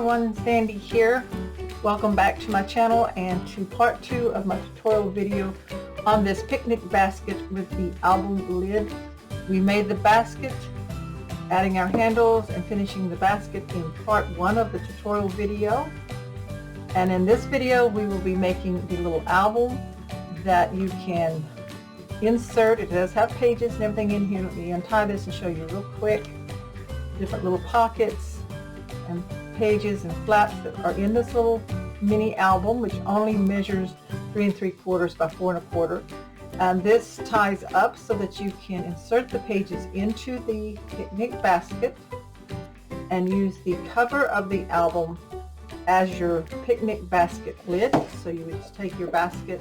everyone, Sandy here. Welcome back to my channel and to part 2 of my tutorial video on this picnic basket with the album lid. We made the basket, adding our handles and finishing the basket in part 1 of the tutorial video. And in this video we will be making the little album that you can insert. It does have pages and everything in here. Let me untie this and show you real quick. Different little pockets and pages and flaps that are in this little mini album, which only measures 3 3/4 by 4 1/4. And this ties up so that you can insert the pages into the picnic basket and use the cover of the album as your picnic basket lid. So you would just take your basket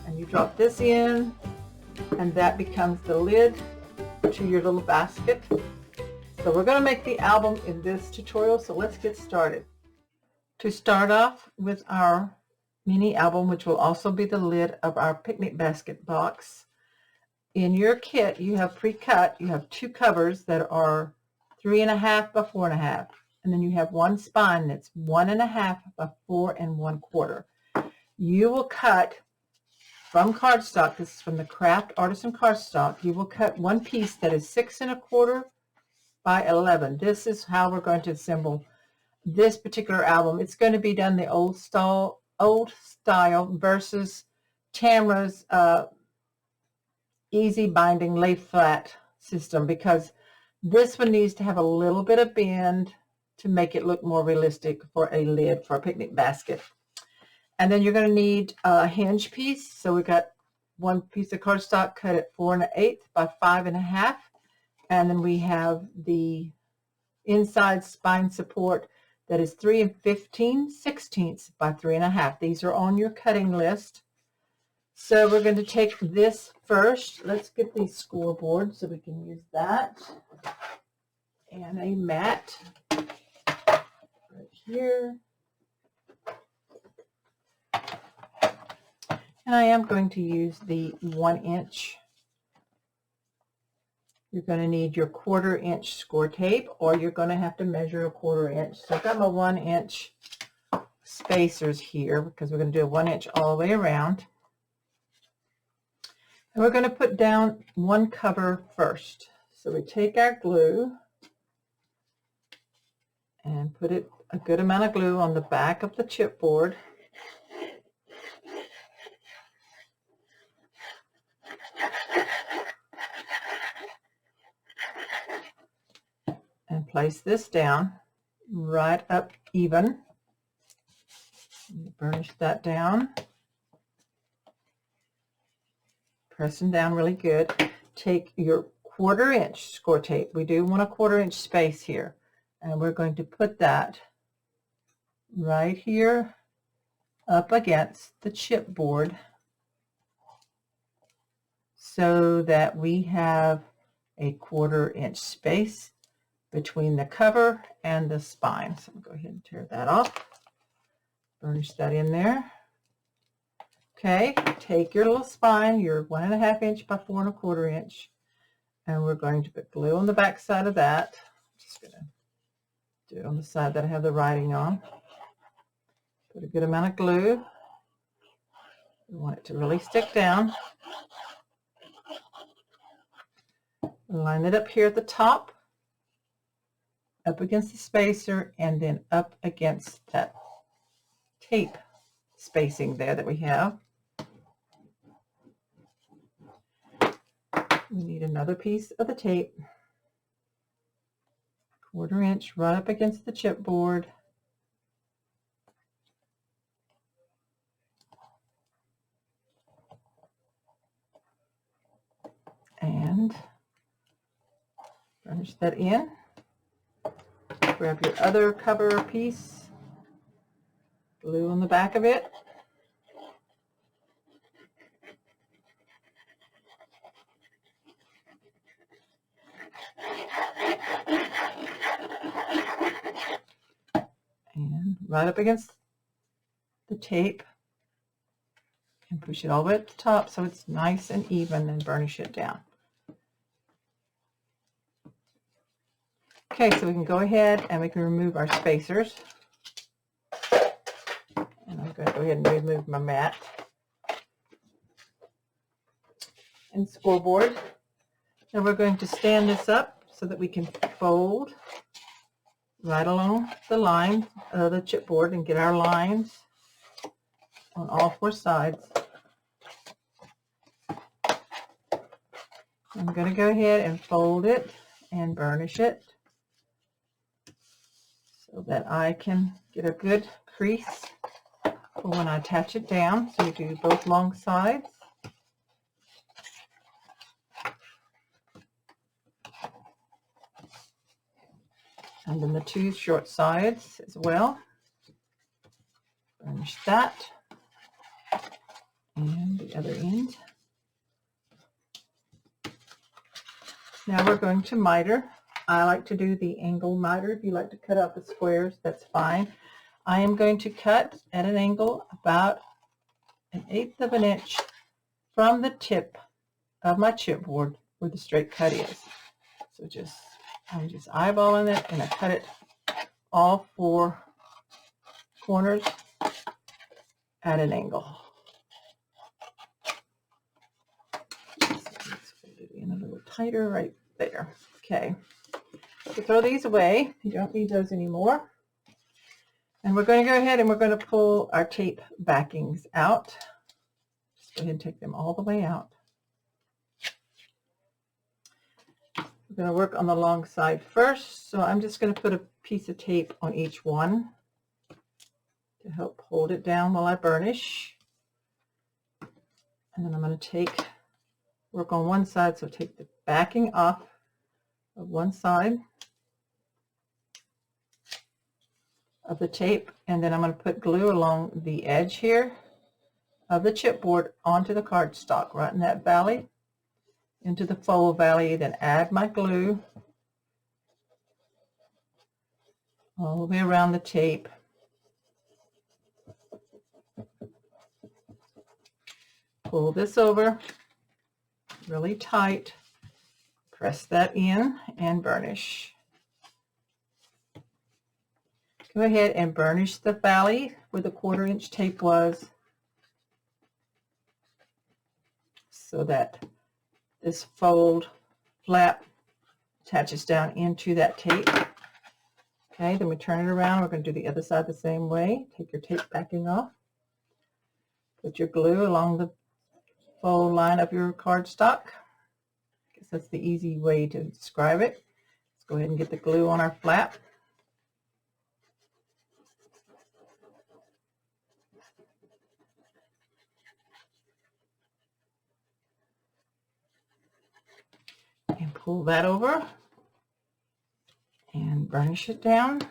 and you drop this in, and that becomes the lid to your little basket. So we're going to make the album in this tutorial, so let's get started. To start off with our mini album, which will also be the lid of our picnic basket box, in your kit you have pre-cut, you have 2 covers that are 3 1/2 by 4 1/2, and then you have one spine that's 1 1/2 by 4 1/4. You will cut from cardstock, this is from the Craft Artisan cardstock, you will cut one piece that is 6 1/4 by 11. This is how we're going to assemble this particular album. It's going to be done the old style versus Tamara's easy binding lay flat system, because this one needs to have a little bit of bend to make it look more realistic for a lid for a picnic basket. And then you're going to need a hinge piece. So we got one piece of cardstock cut at 4 1/8 by 5 1/2. And then we have the inside spine support that is 3 15/16 by 3 1/2. These are on your cutting list. So we're going to take this first. Let's get the scoreboard so we can use that. And a mat right here. And I am going to use the 1 inch. You're going to need your 1/4 inch score tape, or you're going to have to measure a 1/4 inch. So I've got my 1 inch spacers here because we're going to do a 1 inch all the way around. And we're going to put down one cover first. So we take our glue and put a good amount of glue on the back of the chipboard. And place this down right up even. Burnish that down. Pressing down really good. Take your 1/4 inch score tape. We do want a 1/4 inch space here. And we're going to put that right here up against the chipboard so that we have a 1/4 inch space between the cover and the spine. So I'm going to go ahead and tear that off. Burnish that in there. Okay, take your little spine, your 1 1/2 inch by 4 1/4 inch, and we're going to put glue on the back side of that. I'm just going to do it on the side that I have the writing on. Put a good amount of glue. We want it to really stick down. Line it up here at the top, up against the spacer, and then up against that tape spacing there that we have. We need another piece of the tape, 1/4 inch right up against the chipboard. And burnish that in. Grab your other cover piece, glue on the back of it. And right up against the tape, and push it all the way at the top so it's nice and even, and burnish it down. Okay, so we can go ahead and we can remove our spacers. I'm going to go ahead and remove my mat and scoreboard. Now we're going to stand this up so that we can fold right along the line of the chipboard and get our lines on all 4 sides. I'm going to go ahead and fold it and burnish it so that I can get a good crease for when I attach it down. So you do both long sides. And then the 2 short sides as well. Burnish that. And the other end. Now we're going to miter. I like to do the angle miter. If you like to cut out the squares, that's fine. I am going to cut at an angle about 1/8 of an inch from the tip of my chipboard where the straight cut is. So I'm just eyeballing it, and I cut it all 4 corners at an angle. Let's fold it in a little tighter right there. Okay. So throw these away. You don't need those anymore. And we're going to go ahead and we're going to pull our tape backings out. Just go ahead and take them all the way out. We're going to work on the long side first. So I'm just going to put a piece of tape on each one to help hold it down while I burnish. And then I'm going to work on one side. So take the backing off of one side of the tape, and then I'm going to put glue along the edge here of the chipboard onto the cardstock, right in that valley, into the fold valley, then add my glue all the way around the tape. Pull this over really tight, press that in, and burnish. Go ahead and burnish the valley where the 1/4 inch tape was so that this fold flap attaches down into that tape. Okay, then we turn it around. We're going to do the other side the same way. Take your tape backing off. Put your glue along the fold line of your cardstock. I guess that's the easy way to describe it. Let's go ahead and get the glue on our flap. And pull that over and burnish it down.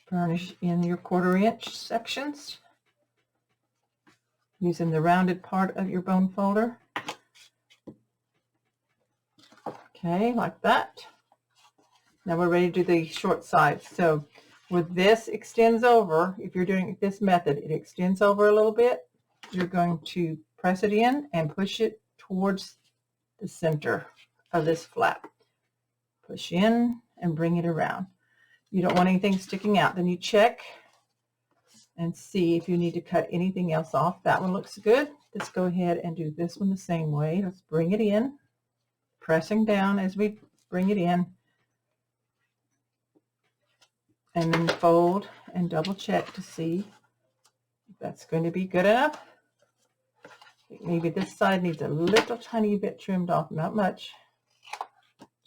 Burnish in your 1/4 inch sections using the rounded part of your bone folder. Okay, like that. Now we're ready to do the short sides. So where this extends over, if you're doing this method, it extends over a little bit. You're going to press it in and push it towards the center of this flap. Push in and bring it around. You don't want anything sticking out. Then you check and see if you need to cut anything else off. That one looks good. Let's go ahead and do this one the same way. Let's bring it in, pressing down as we bring it in, and then fold and double check to see if that's going to be good enough. Maybe this side needs a little tiny bit trimmed off, not much,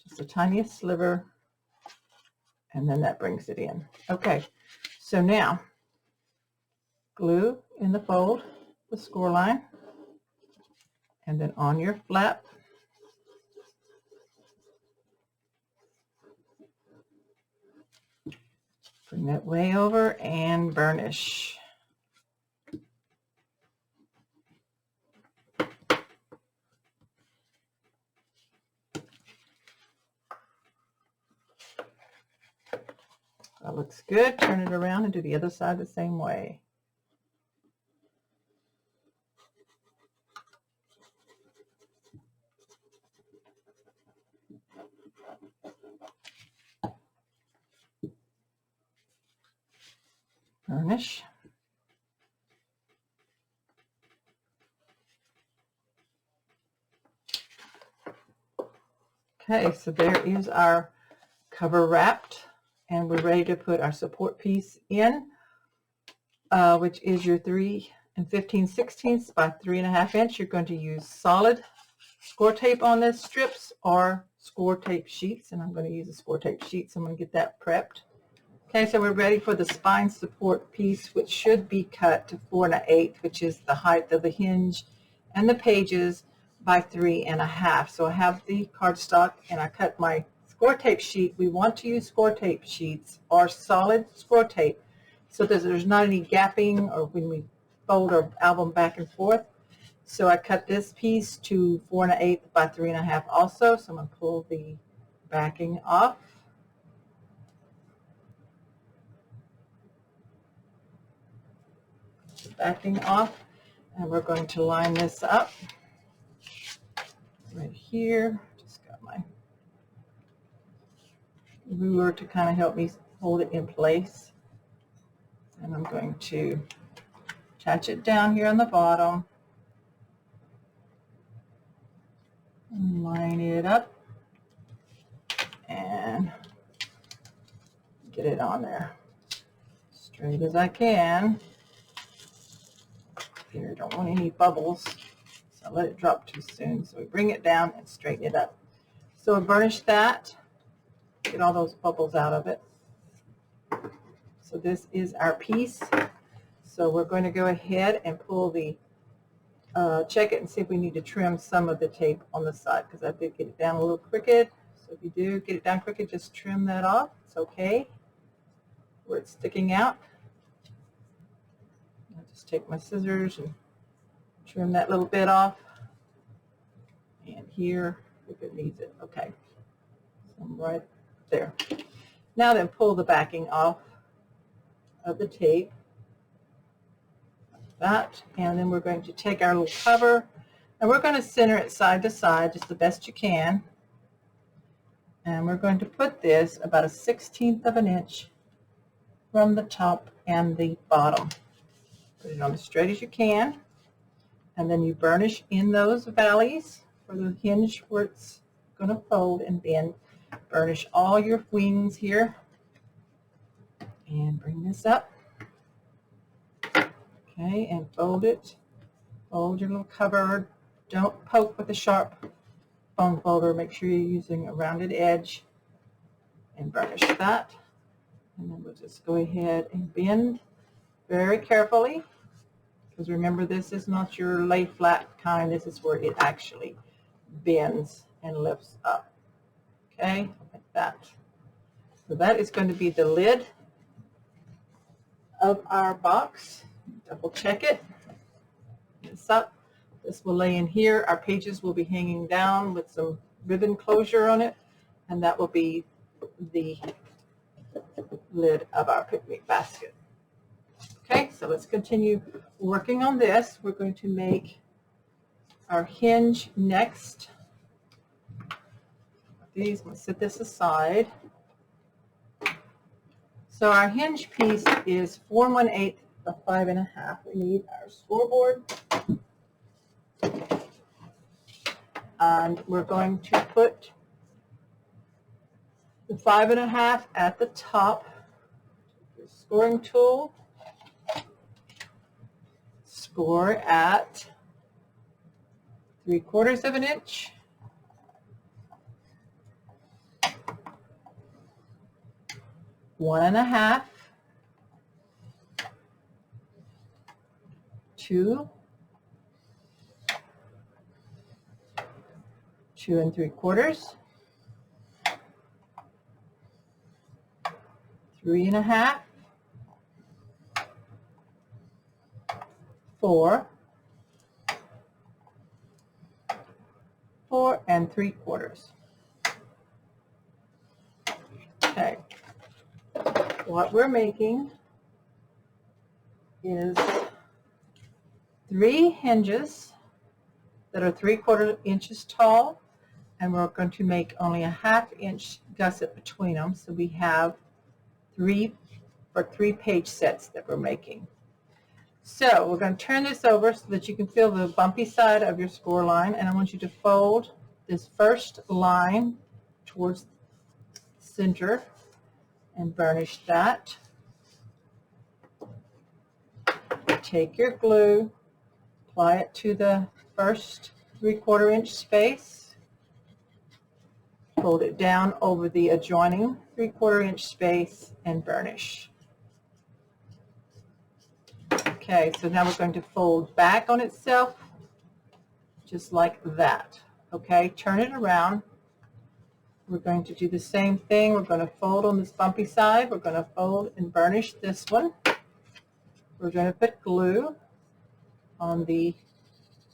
just the tiniest sliver, and then that brings it in. Okay, so now glue in the fold, the score line, and then on your flap, bring that way over and burnish. That looks good. Turn it around and do the other side the same way. Burnish. Okay, so there is our cover wrapped, and we're ready to put our support piece in, which is your 3 15/16 by 3.5 inch. You're going to use solid score tape on this, strips or score tape sheets, and I'm going to use a score tape sheet, so I'm going to get that prepped. Okay, so we're ready for the spine support piece, which should be cut to 4 1/8, which is the height of the hinge and the pages, by 3.5. So I have the cardstock and I cut my score tape sheet. We want to use score tape sheets or solid score tape so that there's not any gapping or when we fold our album back and forth. So I cut this piece to 4 1/8 by 3.5 also. So I'm going to pull the backing off. Backing off, and we're going to line this up right here. Just got my ruler to kind of help me hold it in place, and I'm going to attach it down here on the bottom and line it up and get it on there straight as I can. Here, don't want any bubbles, so I let it drop too soon. So we bring it down and straighten it up. So I burnish that, get all those bubbles out of it. So this is our piece. So we're going to go ahead and pull the, check it and see if we need to trim some of the tape on the side, because I did get it down a little crooked. So if you do get it down crooked, just trim that off. It's okay where it's sticking out. I'll just take my scissors and trim that little bit off. And here, if it needs it. Okay. So I'm right there. Now then, pull the backing off of the tape. Like that. And then we're going to take our little cover and we're going to center it side to side just the best you can. And we're going to put this about 1/16 of an inch from the top and the bottom. Put it on as straight as you can. And then you burnish in those valleys for the hinge where it's going to fold and bend. Burnish all your wings here. And bring this up. Okay, and fold it. Fold your little cover. Don't poke with a sharp bone folder. Make sure you're using a rounded edge. And burnish that. And then we'll just go ahead and bend very carefully. Because remember, this is not your lay flat kind. This is where it actually bends and lifts up. Okay, like that. So that is going to be the lid of our box. Double check it. This up. This will lay in here. Our pages will be hanging down with some ribbon closure on it, and that will be the lid of our picnic basket. Okay, so let's continue working on this. We're going to make our hinge next. These, I'm going to set this aside. So our hinge piece is 4 1/8 by 5.5. We need our scoreboard. And we're going to put the 5.5 at the top. Your scoring tool. Score at 3/4 of an inch. One and a half. 2. 2 3/4. 3.5. 4. 4 3/4. Okay. What we're making is 3 hinges that are 3/4 inches tall, and we're going to make only a 1/2 inch gusset between them. So we have 3 for 3-page sets that we're making. So we're going to turn this over so that you can feel the bumpy side of your score line, and I want you to fold this first line towards the center and burnish that. Take your glue, apply it to the first 3/4 inch space, fold it down over the adjoining 3/4 inch space and burnish. Okay, so now we're going to fold back on itself just like that. Okay, turn it around. We're going to do the same thing. We're going to fold on this bumpy side. We're going to fold and burnish this one. We're going to put glue on the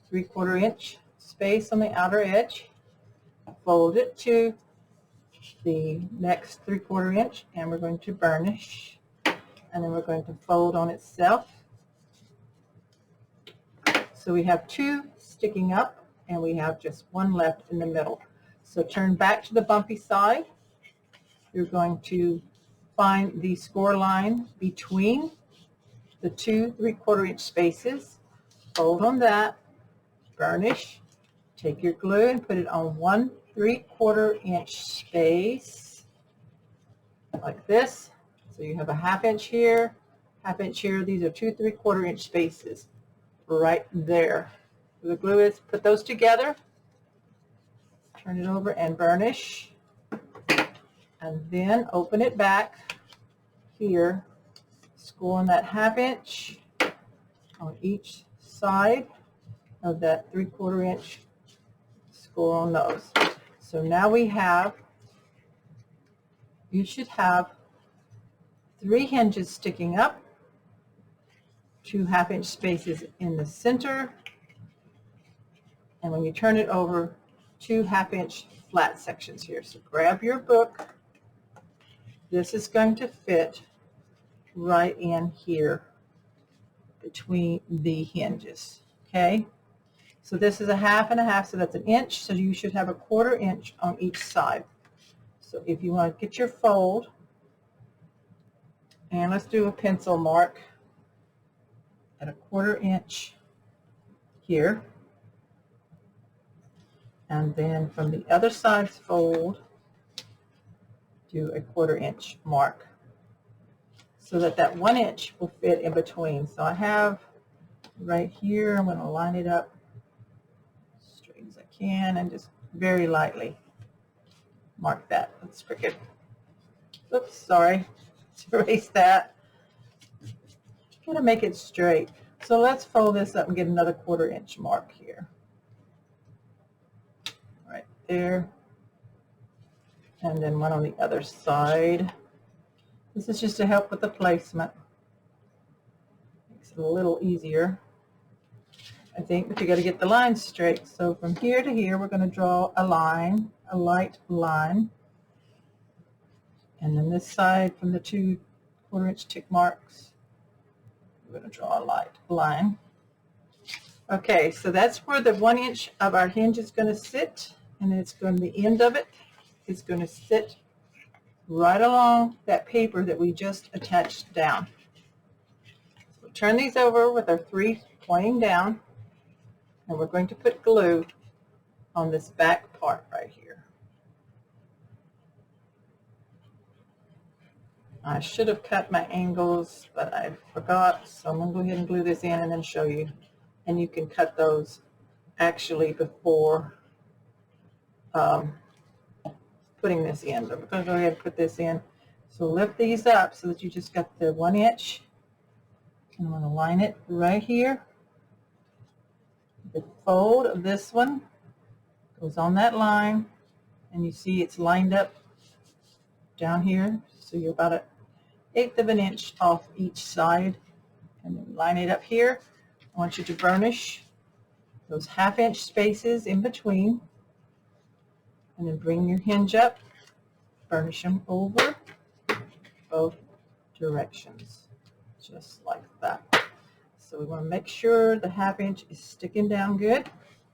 3/4 inch space on the outer edge. Fold it to the next 3/4 inch, and we're going to burnish. And then we're going to fold on itself. So we have 2 sticking up, and we have just 1 left in the middle. So turn back to the bumpy side. You're going to find the score line between the 2 3/4 inch spaces. Fold on that, burnish, take your glue and put it on 1 3/4 inch space like this. So you have a 1/2 inch here, 1/2 inch here. These are 2 3/4 inch spaces right there. Where the glue is, put those together, turn it over and burnish, and then open it back here, score on that 1/2 inch on each side of that 3/4 inch, score on those. So now we have, you should have 3 hinges sticking up, 2 1/2 inch spaces in the center, and when you turn it over, 2 1/2 inch flat sections here. So grab your book. This is going to fit right in here between the hinges. Okay, so this is a 1/2 and a 1/2, so that's 1 inch. So you should have a 1/4 inch on each side. So if you want to get your fold, and let's do a pencil mark at a 1/4 inch here, and then from the other side's fold, do a 1/4 inch mark so that that 1 inch will fit in between. So I have right here, I'm going to line it up as straight as I can and just very lightly mark that. That's crooked. Oops, sorry. Let's erase that. Gotta make it straight. So let's fold this up and get another 1/4 inch mark here. Right there. And then one on the other side. This is just to help with the placement. Makes it a little easier, I think, but you got to get the lines straight. So from here to here, we're going to draw a line, a light line. And then this side from the 2 1/4 inch tick marks, we're going to draw a light line. Okay, so that's where the 1 inch of our hinge is going to sit, and it's going to, the end of it is going to sit right along that paper that we just attached down. So turn these over with our 3 pointing down, and we're going to put glue on this back part right here. I should have cut my angles, but I forgot, so I'm going to go ahead and glue this in and then show you. And you can cut those actually before putting this in. But we're going to go ahead and put this in. So lift these up so that you just got the 1 inch. And I'm going to line it right here. The fold of this one goes on that line, and you see it's lined up down here. So you're about 1/8 of an inch off each side, and then line it up here. I want you to burnish those 1/2 inch spaces in between, and then bring your hinge up, burnish them over both directions, just like that. So we want to make sure the 1/2 inch is sticking down good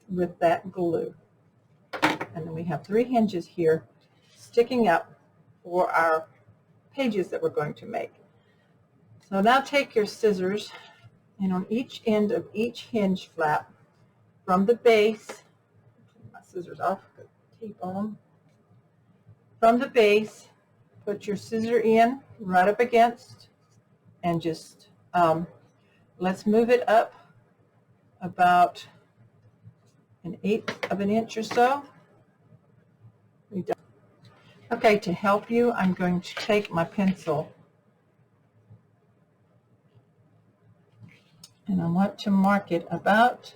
with that glue. And then we have 3 hinges here sticking up for our pages that we're going to make. So now take your scissors, and on each end of each hinge flap from the base, take my scissors off, put tape on them. From the base, put your scissor in right up against, and just let's move it up about 1/8 of an inch or so. Okay, to help you, I'm going to take my pencil and I want to mark it about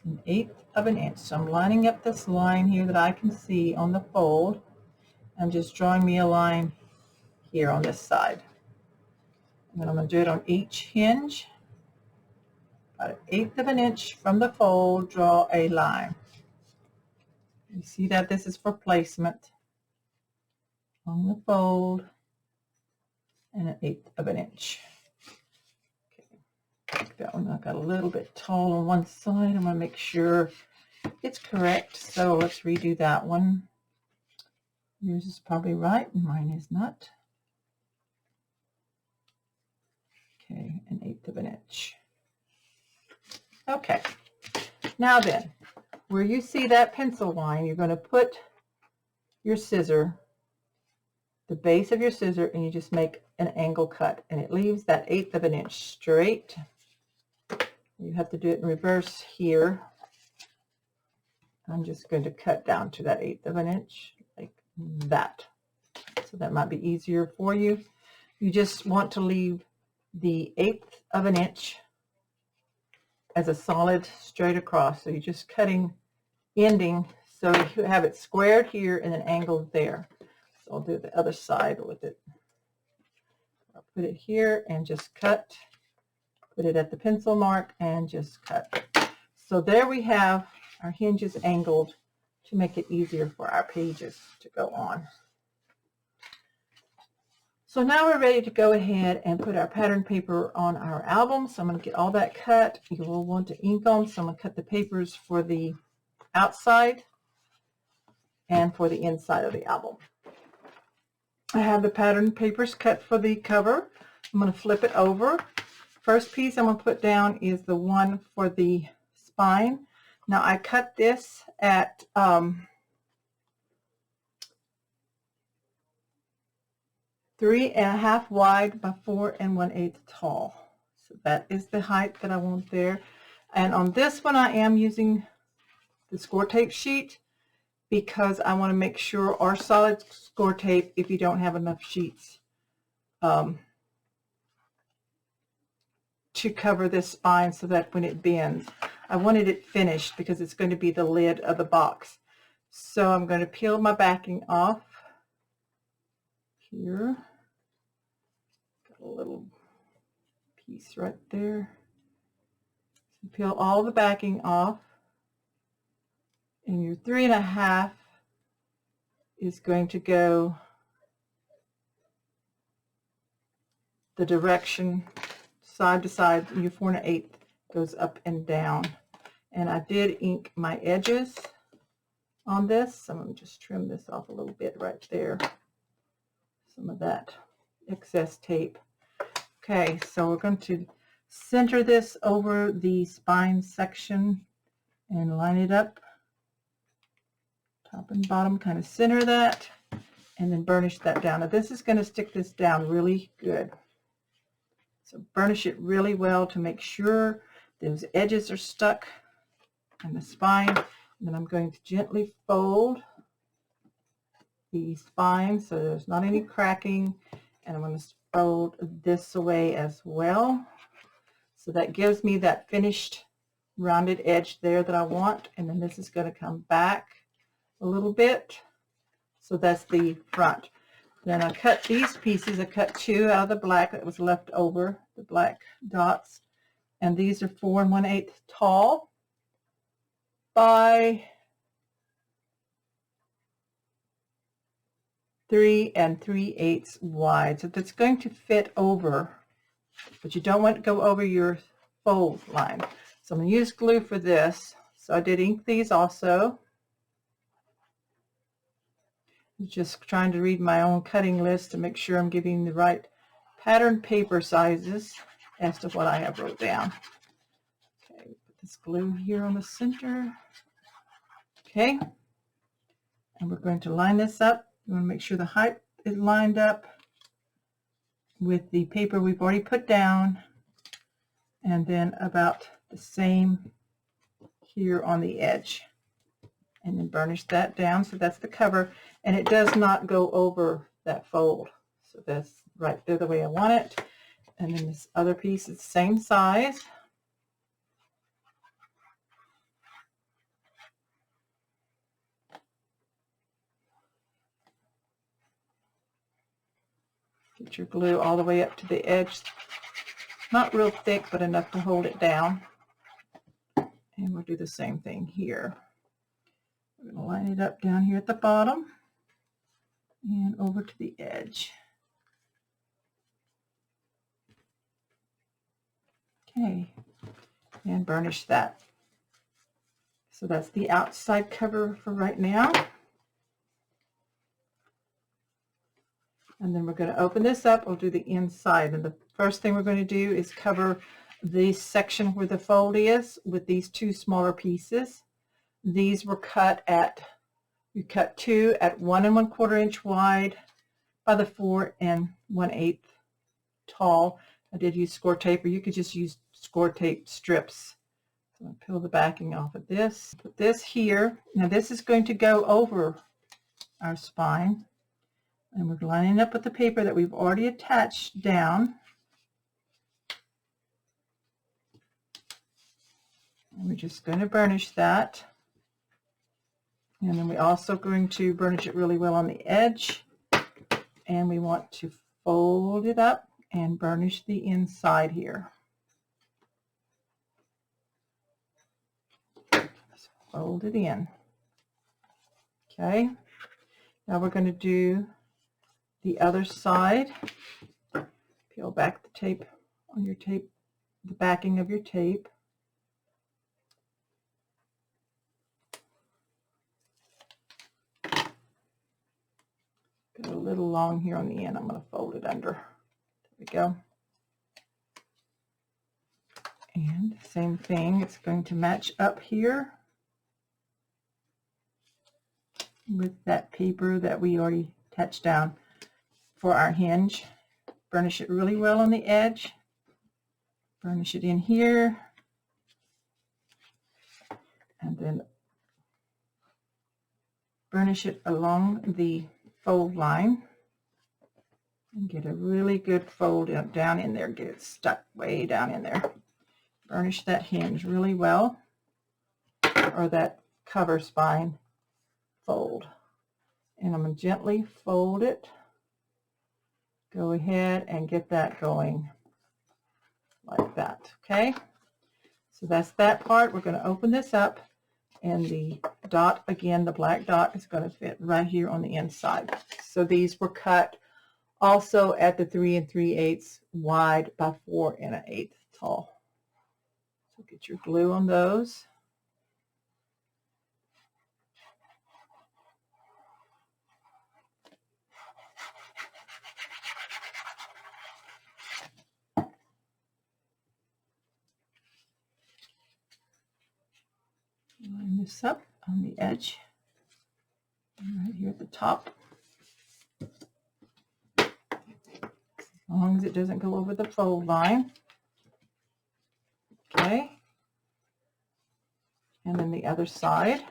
1/8 of an inch. So I'm lining up this line here that I can see on the fold. I'm just drawing me a line here on this side. And then I'm going to do it on each hinge. About 1/8 of an inch from the fold, draw a line. You see that this is for placement on the fold, and 1/8 of an inch. Okay, that one I got a little bit tall on one side. I'm going to make sure it's correct. So let's redo that one. Yours is probably right, and mine is not. Okay, 1/8 of an inch. Okay, now then, where you see that pencil line, you're going to put your scissor, the base of your scissor, and you just make an angle cut, and it leaves that 1/8 of an inch straight. You have to do it in reverse here. I'm just going to cut down to that 1/8 of an inch like that. So that might be easier for you. You just want to leave the 1/8 of an inch as a solid straight across. So you're just cutting, ending, so you have it squared here and then angled there. So I'll do the other side with it. I'll put it here and just cut. Put it at the pencil mark and just cut. So there we have our hinges angled to make it easier for our pages to go on. So now we're ready to go ahead and put our pattern paper on our album. So I'm going to get all that cut. You will want to ink them. So I'm going to cut the papers for the outside and for the inside of the album. I have the pattern papers cut for the cover. I'm going to flip it over. First piece I'm going to put down is the one for the spine. Now I cut this at 3.5 wide by 4 1/8 tall. So that is the height that I want there. And on this one I am using the score tape sheet because I want to make sure, or solid score tape if you don't have enough sheets to cover this spine, so that when it bends, I wanted it finished because it's going to be the lid of the box. So I'm going to peel my backing off here. Got a little piece right there. So peel all the backing off, and your 3.5 is going to go the direction side to side. Your 4 1/8 goes up and down. And I did ink my edges on this. So I'm going to just trim this off a little bit right there. Some of that excess tape. Okay, so we're going to center this over the spine section and line it up. Top and bottom, kind of center that, and then burnish that down. Now this is going to stick this down really good. So burnish it really well to make sure those edges are stuck in the spine. And then I'm going to gently fold the spine so there's not any cracking. And I'm going to fold this away as well. So that gives me that finished rounded edge there that I want. And then this is going to come back a little bit. So that's the front. Then I cut these pieces. I cut 2 out of the black that was left over, the black dots. And these are 4 1/8 tall by 3 3/8 wide. So that's going to fit over, but you don't want to go over your fold line. So I'm going to use glue for this. So I did ink these also. Just trying to read my own cutting list to make sure I'm giving the right pattern paper sizes as to what I have wrote down. Okay, put this glue here on the center. Okay, and we're going to line this up. You want to make sure the height is lined up with the paper we've already put down, and then about the same here on the edge, and then burnish that down. So that's the cover, and it does not go over that fold, so that's right there the way I want it. And then this other piece is the same size. Get your glue all the way up to the edge, not real thick but enough to hold it down. And we'll do the same thing here. We're going to line it up down here at the bottom and over to the edge. Okay, and burnish that. So that's the outside cover for right now. And then we're going to open this up. We'll do the inside. And the first thing we're going to do is cover this section where the fold is with these two smaller pieces. These were cut at, we cut two at 1 1/4 inch wide by the 4 1/8 tall. I did use score tape, or you could just use score tape strips. So I'll peel the backing off of this. Put this here. Now this is going to go over our spine. And we're lining up with the paper that we've already attached down. And we're just going to burnish that. And then we're also going to burnish it really well on the edge. And we want to fold it up and burnish the inside here. So fold it in. Okay. Now we're going to do the other side. Peel back the tape on your tape, the backing of your tape. Got a little long here on the end. I'm going to fold it under. There we go. And same thing, it's going to match up here with that paper that we already attached down for our hinge. Burnish it really well on the edge. Burnish it in here. And then burnish it along the fold line. And get a really good fold down in there. Get it stuck way down in there. Burnish that hinge really well, or that cover spine fold. And I'm going to gently fold it. Go ahead and get that going like that. Okay, so that's that part. We're going to open this up, and the dot, again, the black dot is going to fit right here on the inside. So these were cut also at the 3 3/8 wide by 4 1/8 tall. So get your glue on those. Line this up on the edge, and right here at the top. As long as it doesn't go over the fold line. Okay. And then the other side.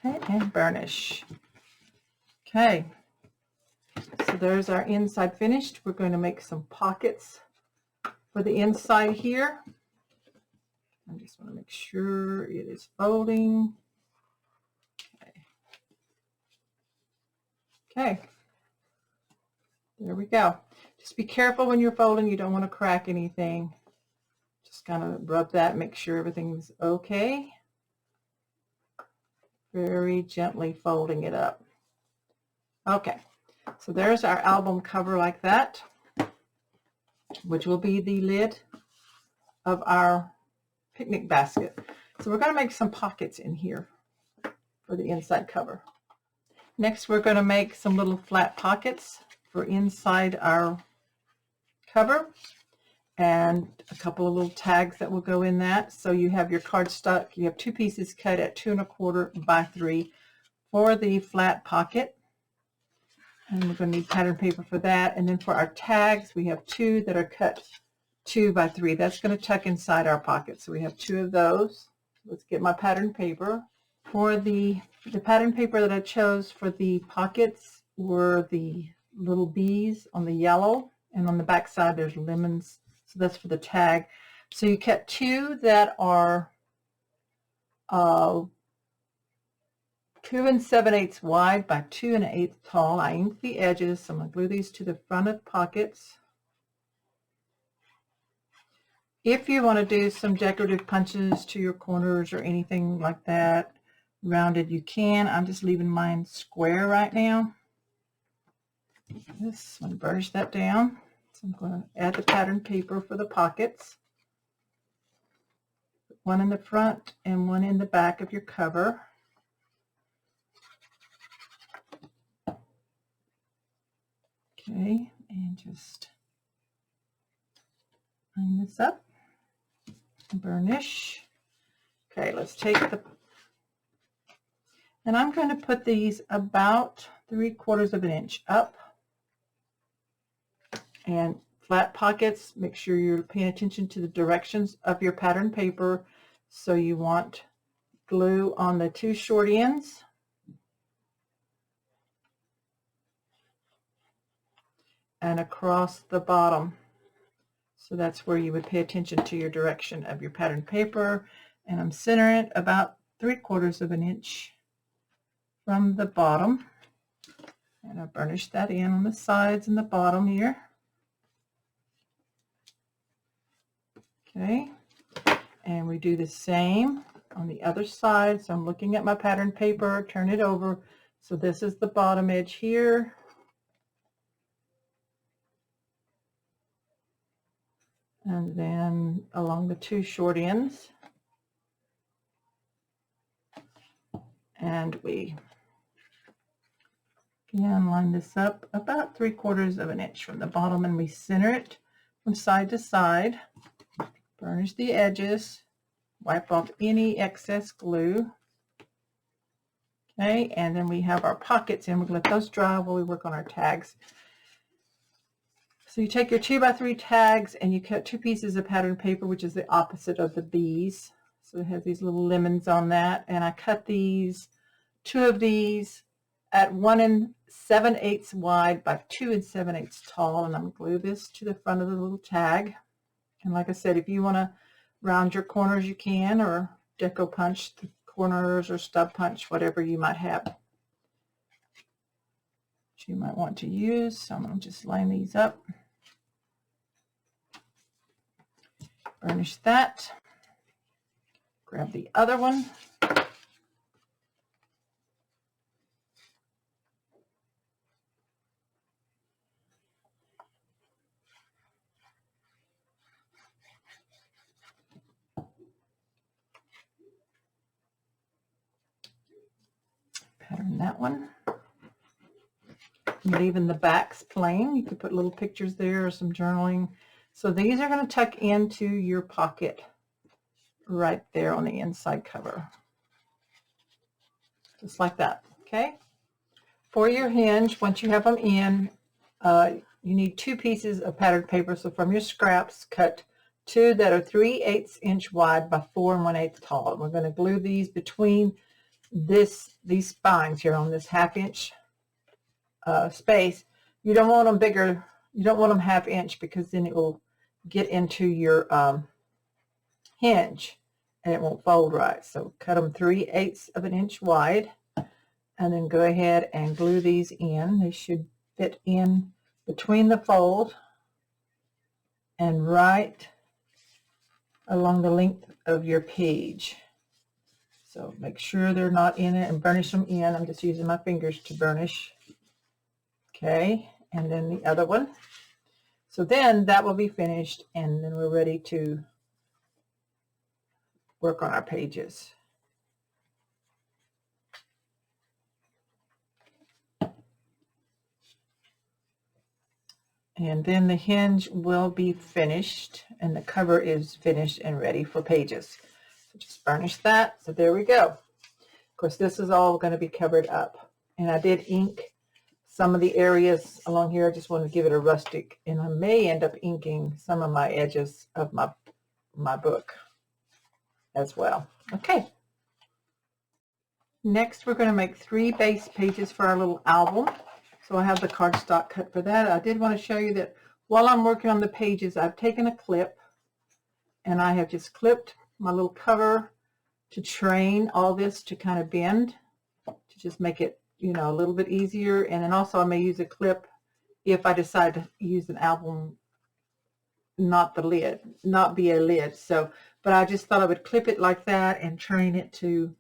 Okay, and burnish. Okay, so there's our inside finished. We're going to make some pockets for the inside here. I just want to make sure it is folding. Okay, there we go. Just be careful when you're folding. You don't want to crack anything. Just kind of rub that, make sure everything's okay. Very gently folding it up. Okay, so there's our album cover like that, which will be the lid of our picnic basket. So we're going to make some pockets in here for the inside cover. Next, we're going to make some little flat pockets for inside our cover, and a couple of little tags that will go in that. So you have your cardstock. You have 2 pieces cut at 2 1/4 by 3 for the flat pocket. And we're going to need pattern paper for that. And then for our tags, we have 2 that are cut 2 by 3. That's going to tuck inside our pocket. So we have 2 of those. Let's get my pattern paper. For the pattern paper that I chose for the pockets were the little bees on the yellow, and on the back side there's lemons. So that's for the tag. So you cut 2 that are 2 7/8 wide by 2 1/8 tall. I inked the edges, so I'm going to glue these to the front of the pockets. If you want to do some decorative punches to your corners or anything like that, rounded, you can. I'm just leaving mine square right now. This, I'm going to burnish that down. So I'm going to add the pattern paper for the pockets. One in the front and one in the back of your cover. Okay, and just line this up, burnish. Okay, let's take the, and I'm going to put these about 3/4 of an inch up. And flat pockets, make sure you're paying attention to the directions of your pattern paper. So you want glue on the 2 short ends. And across the bottom. So that's where you would pay attention to your direction of your pattern paper. And I'm centering it about 3/4 of an inch from the bottom. And I burnish that in on the sides and the bottom here. Okay, and we do the same on the other side. So I'm looking at my pattern paper, turn it over. So this is the bottom edge here. And then along the 2 short ends. And we again line this up about 3/4 of an inch from the bottom, and we center it from side to side. Burnish the edges, wipe off any excess glue. Okay, and then we have our pockets, and we're going to let those dry while we work on our tags. So you take your 2 by 3 tags and you cut 2 pieces of pattern paper, which is the opposite of the bees. So it has these little lemons on that, and I cut these 2 of these at 1 7/8 wide by 2 7/8 tall, and I'm going to glue this to the front of the little tag. And like I said, if you want to round your corners, you can, or deco punch the corners or stub punch, whatever you might have that you might want to use. So I'm going to just line these up. Burnish that. Grab the other one. Pattern that one. I'm leaving the backs plain. You could put little pictures there or some journaling. So these are going to tuck into your pocket right there on the inside cover. Just like that, okay? For your hinge, once you have them in, you need 2 pieces of patterned paper. So from your scraps, cut 2 that are 3/8 inch wide by 4 1/8 tall. We're going to glue these between these spines here on this 1/2 inch space. You don't want them bigger. You don't want them 1/2 inch, because then it will get into your hinge and it won't fold right. So cut them 3/8 of an inch wide, and then go ahead and glue these in. They should fit in between the fold and right along the length of your page. So make sure they're not in it and burnish them in. I'm just using my fingers to burnish. Okay, and then the other one. So then that will be finished, and then we're ready to work on our pages. And then the hinge will be finished, and the cover is finished and ready for pages. So just burnish that. So there we go. Of course, this is all going to be covered up. And I did ink some of the areas along here. I just wanted to give it a rustic, and I may end up inking some of my edges of my book as well. Okay. Next, we're going to make 3 base pages for our little album. So I have the cardstock cut for that. I did want to show you that while I'm working on the pages, I've taken a clip and I have just clipped my little cover to train all this to kind of bend, to just make it, you know, a little bit easier. And then also I may use a clip if I decide to use an album, not the lid, not be a lid. So, but I just thought I would clip it like that and train it to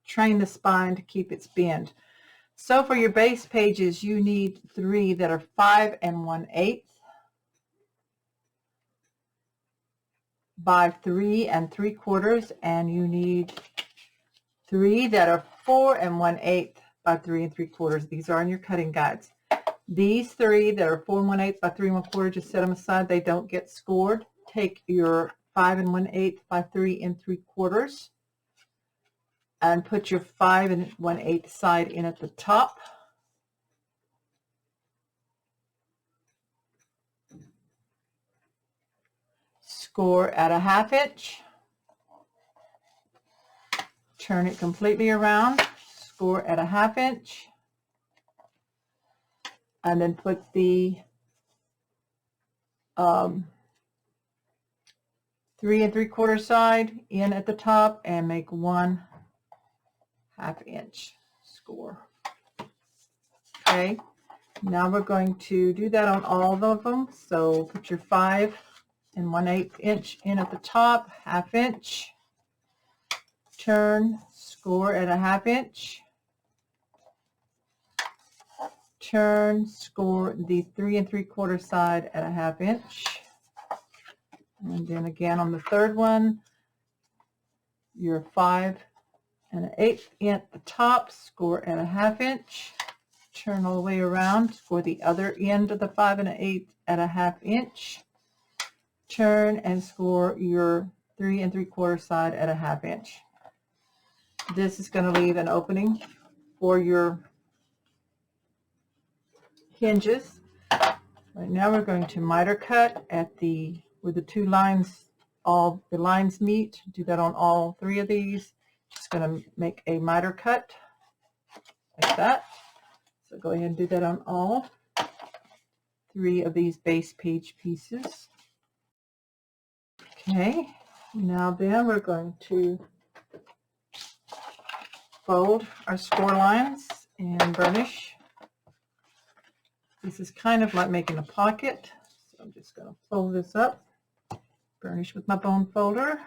train the spine to keep its bend. So for your base pages, you need 3 that are 5 1/8 by 3 3/4, and you need 3 that are 4 1/8 by 3 3/4. These are in your cutting guides. These 3 that are 4 1/8 by 3 1/4, just set them aside. They don't get scored. Take your 5 1/8 by 3 3/4 and put your 5 1/8 side in at the top. Score at a 1/2 inch. Turn it completely around. Score at a 1/2 inch. And then put the 3 3/4 side in at the top and make 1 1/2 inch score. Okay, now we're going to do that on all of them. So put your 5 1/8 inch in at the top, 1/2 inch, turn, score at a 1/2 inch, turn, score the 3 3/4 side at a 1/2 inch, and then again on the third one, your 5 1/8 in at the top, score at a 1/2 inch, turn all the way around, score the other end of the 5 1/8 at a 1/2 inch, turn and score your 3 3/4 side at a 1/2 inch. This is going to leave an opening for your hinges. Right now we're going to miter cut at the where the 2 lines, all the lines meet. Do that on all 3 of these. Just going to make a miter cut like that. So go ahead and do that on all 3 of these base page pieces. Okay, now then we're going to fold our score lines and burnish. This is kind of like making a pocket, so I'm just going to fold this up, burnish with my bone folder,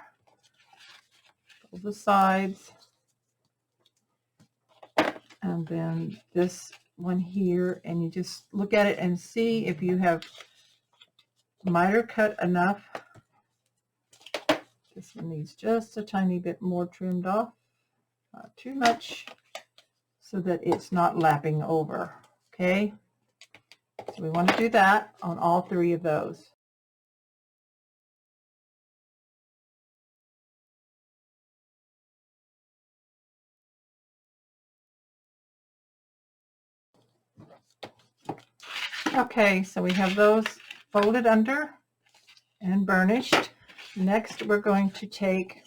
fold the sides, and then this one here, and you just look at it and see if you have miter cut enough. This one needs just a tiny bit more trimmed off, not too much, so that it's not lapping over. Okay, so we want to do that on all 3 of those. Okay, so we have those folded under and burnished. Next, we're going to take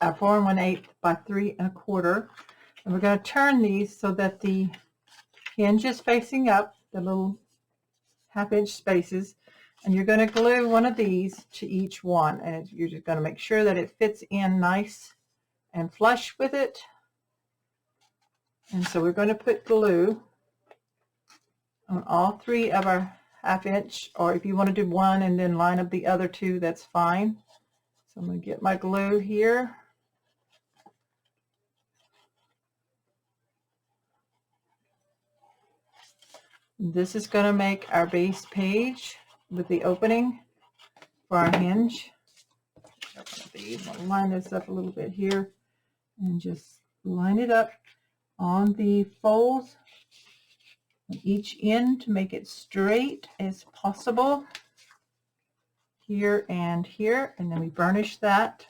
our 4 1/8 by 3 1/4, and we're going to turn these so that the hinge is facing up, the little 1/2 inch spaces, and you're going to glue one of these to each one, and you're just going to make sure that it fits in nice and flush with it. And so we're going to put glue on all 3 of our 1/2 inch, or if you want to do one and then line up the other two, that's fine. So I'm going to get my glue here. This is going to make our base page with the opening for our hinge. I'll line this up a little bit here and just line it up on the folds on each end to make it straight as possible, here and here, and then we burnish that.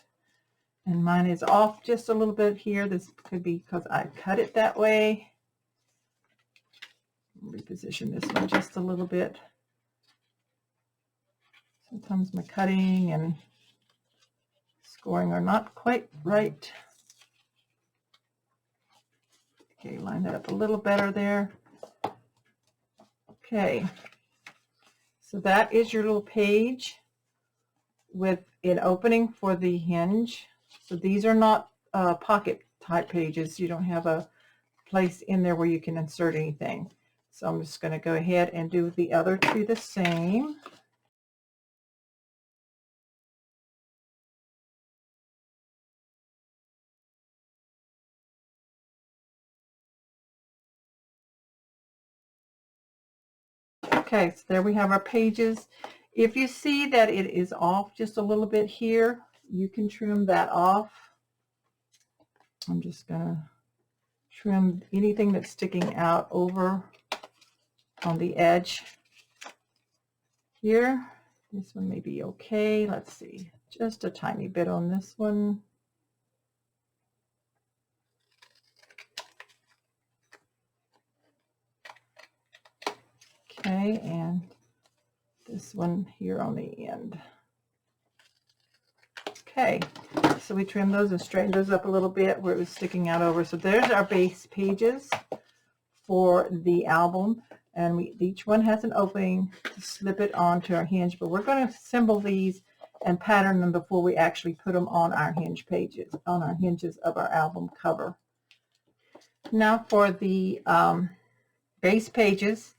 And mine is off just a little bit here. This could be because I cut it that way. Reposition this one just a little bit. Sometimes my cutting and scoring are not quite right. Okay, line that up a little better there. Okay, so that is your little page with an opening for the hinge. So these are not pocket type pages. You don't have a place in there where you can insert anything. So I'm just going to go ahead and do the other two the same. Okay, so there we have our pages. If you see that it is off just a little bit here, you can trim that off. I'm just going to trim anything that's sticking out over on the edge here. This one may be okay. Let's see, just a tiny bit on this one. Okay, and this one here on the end. Okay, so we trim those and straighten those up a little bit where it was sticking out over. So there's our base pages for the album, and each one has an opening to slip it onto our hinge, but we're going to assemble these and pattern them before we actually put them on our hinge pages, on our hinges of our album cover. Now for the base pages,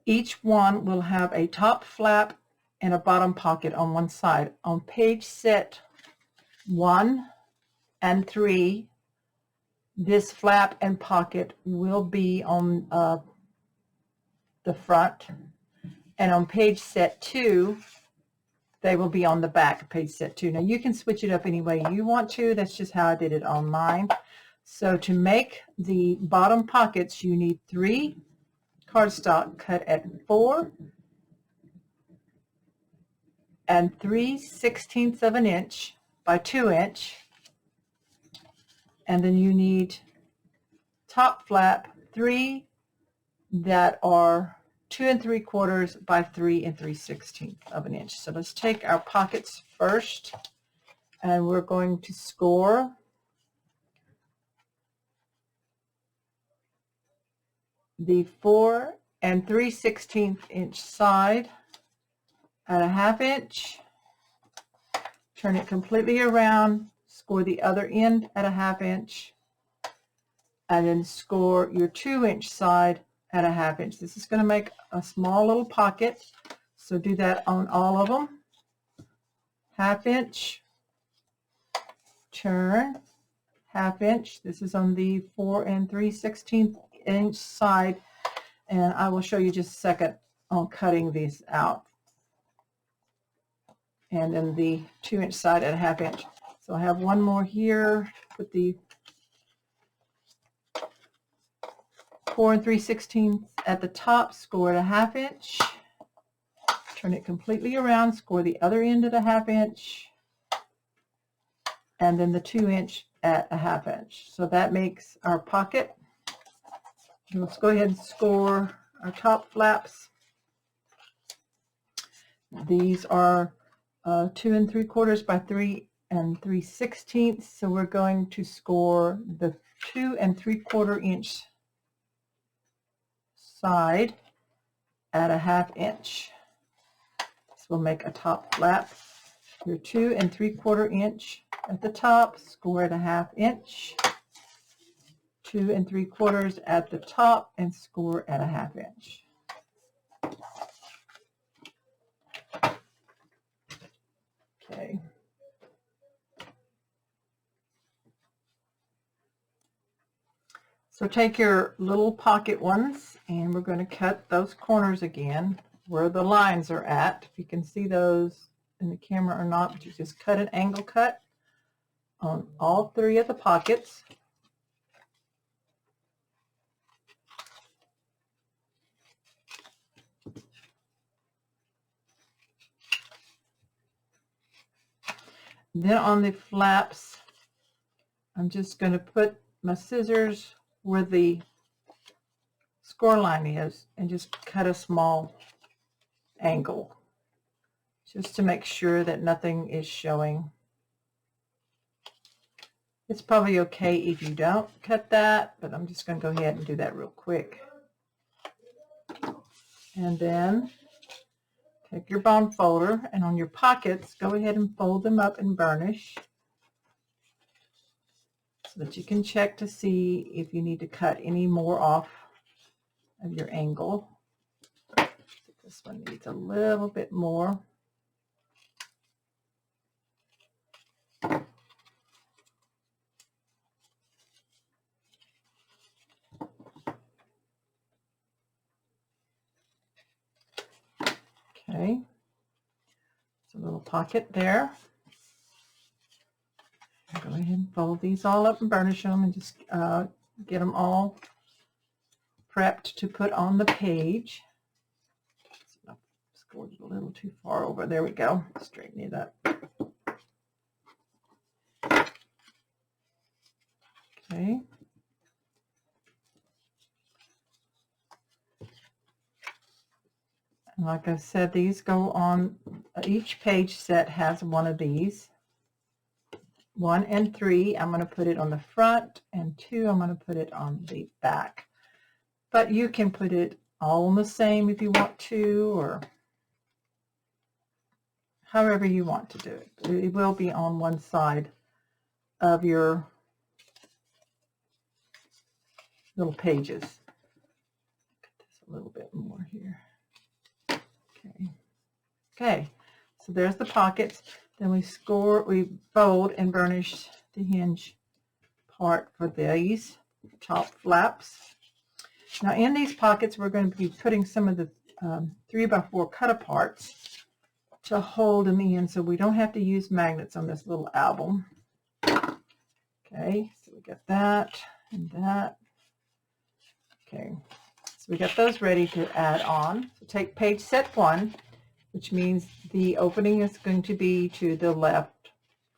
each one will have a top flap and a bottom pocket on one side. On page set 1 and 3, this flap and pocket will be on the front, and on page set 2, they will be on the back of page set 2. Now you can switch it up any way you want to. That's just how I did it on mine. So to make the bottom pockets, you need 3 cardstock cut at 4 and 3/16 of an inch by 2 inch, and then you need top flap 3 that are 2 3/4 by 3 3/16 of an inch. So let's take our pockets first, and we're going to score the 4 3/16 inch side at a 1/2 inch, turn it completely around, score the other end at a 1/2 inch, and then score your 2 inch side at a 1/2 inch. This is going to make a small little pocket, so do that on all of them. 1/2 inch, turn, 1/2 inch. This is on the 4 3/16 inch side, and I will show you just a second on cutting these out. And then the 2 inch side at a 1/2 inch. So I have one more here. Put the 4 3/16 at the top, score at a 1/2 inch. Turn it completely around, score the other end at a 1/2 inch, and then the 2 inch at a 1/2 inch. So that makes our pocket. Let's go ahead and score our top flaps. These are 2 3/4 by 3 3/16. So we're going to score the 2 3/4 inch side at a 1/2 inch. So we'll make a top flap. Your 2 3/4 inch at the top, score at a 1/2 inch. 2 3/4 at the top, and score at a 1/2 inch. So take your little pocket ones and we're going to cut those corners again where the lines are at. If you can see those in the camera or not, but you just cut an angle cut on all three of the pockets. Then on the flaps, I'm just going to put my scissors where the score line is and just cut a small angle just to make sure that nothing is showing. It's probably okay if you don't cut that, but I'm just going to go ahead and do that real quick. And then take your bond folder, and on your pockets, go ahead and fold them up and burnish so that you can check to see if you need to cut any more off of your angle. This one needs a little bit more. Okay, it's a little pocket there. Go ahead and fold these all up and burnish them and just get them all prepped to put on the page. I scored it a little too far over. There we go. Straighten it up. Okay. And like I said, these go on, each page set has one of these. 1 and 3, I'm going to put it on the front, and 2, I'm going to put it on the back. But you can put it all on the same if you want to, or however you want to do it. It will be on one side of your little pages. Cut this a little bit more here. Okay, so there's the pockets. Then we fold and burnish the hinge part for these top flaps. Now in these pockets, we're going to be putting some of the 3x4 cut-aparts to hold them in, so we don't have to use magnets on this little album. Okay, so we got that and that. Okay, so we got those ready to add on. So take page set 1, which means the opening is going to be to the left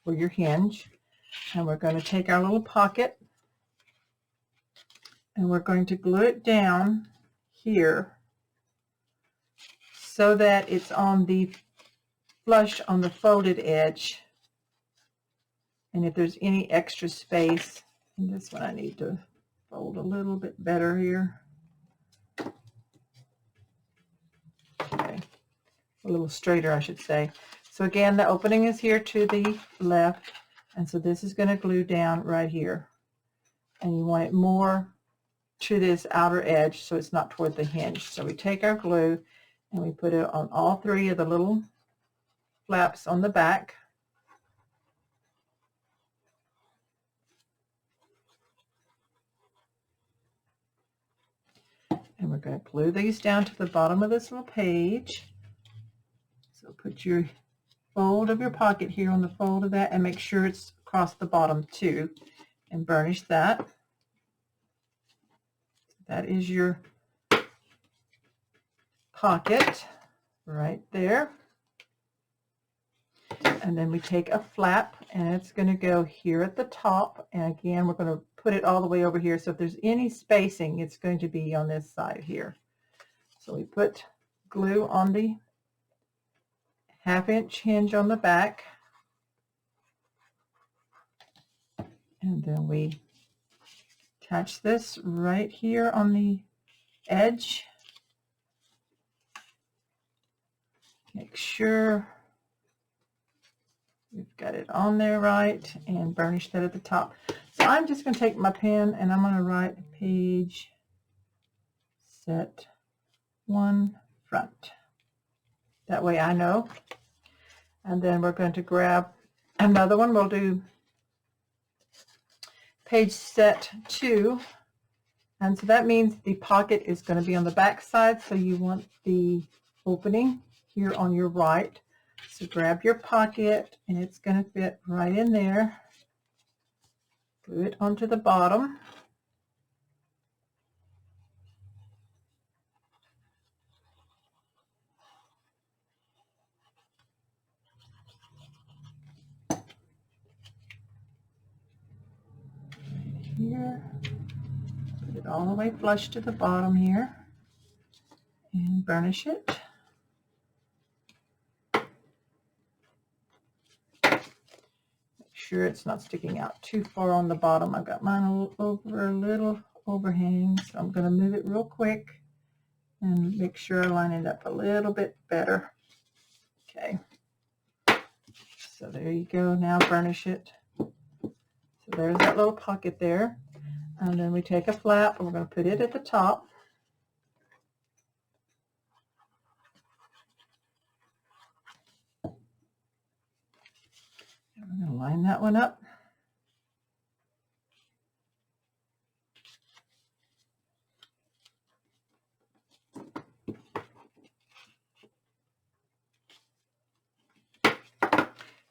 for your hinge. And we're going to take our little pocket and we're going to glue it down here so that it's on the flush on the folded edge. And if there's any extra space, and this one I need to fold a little bit better here. Okay, a little straighter I should say. So again, the opening is here to the left, and so this is going to glue down right here. And you want it more to this outer edge so it's not toward the hinge. So we take our glue and we put it on all 3 of the little flaps on the back. And we're going to glue these down to the bottom of this little page. So put your fold of your pocket here on the fold of that and make sure it's across the bottom too, and burnish that. That is your pocket right there. And then we take a flap and it's going to go here at the top, and again we're going to put it all the way over here, so if there's any spacing it's going to be on this side here. So we put glue on the 1/2 inch hinge on the back, and then we attach this right here on the edge. Make sure we've got it on there right, and burnish that at the top. So I'm just going to take my pen and I'm going to write page set 1 front. That way I know. And then we're going to grab another one. We'll do page set 2, And so that means the pocket is going to be on the back side, so you want the opening here on your right. So grab your pocket, and it's going to fit right in there. Glue it onto the bottom. Here, put it all the way flush to the bottom here, and burnish it. Make sure it's not sticking out too far on the bottom. I've got mine over a little overhang, so I'm going to move it real quick and make sure I line it up a little bit better. Okay, so there you go. Now burnish it. So there's that little pocket there. And then we take a flap and we're going to put it at the top. And we're going to line that one up.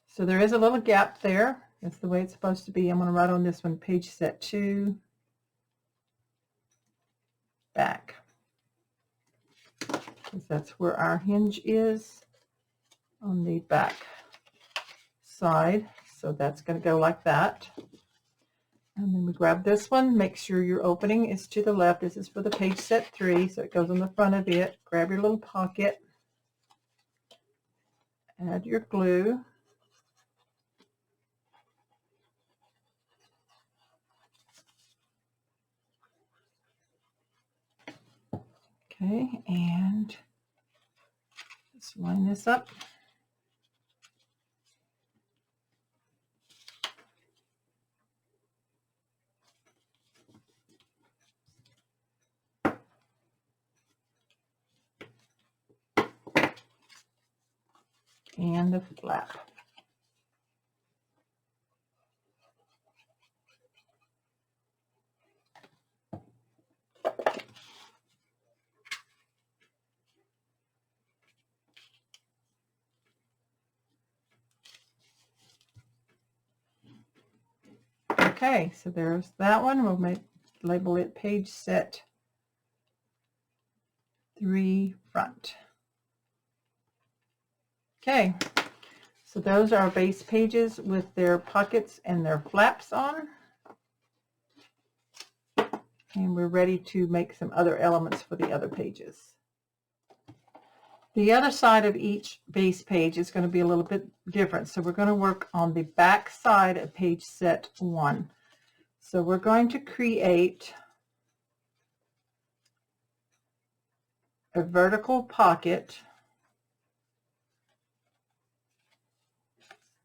So there is a little gap there. That's the way it's supposed to be. I'm going to write on this one, page set 2, back. Because that's where our hinge is on the back side. So that's going to go like that. And then we grab this one. Make sure your opening is to the left. This is for the page set 3, so it goes on the front of it. Grab your little pocket. Add your glue. Okay, and let's line this up. And the flap. Okay, so there's that one. We'll label it page set 3 front. Okay, so those are our base pages with their pockets and their flaps on. And we're ready to make some other elements for the other pages. The other side of each base page is going to be a little bit different. So we're going to work on the back side of page set 1. So we're going to create a vertical pocket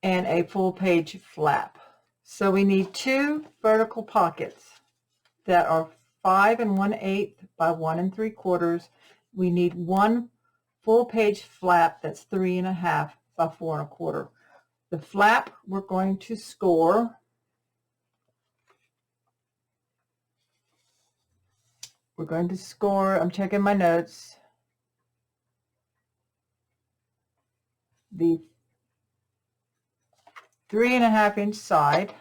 and a full page flap. So we need 2 vertical pockets that are 5 1/8 by 1 3/4. We need 1 full page flap that's 3 1/2 by 4 1/4. The flap we're going to score. We're going to score, I'm checking my notes, the 3 1/2 inch side.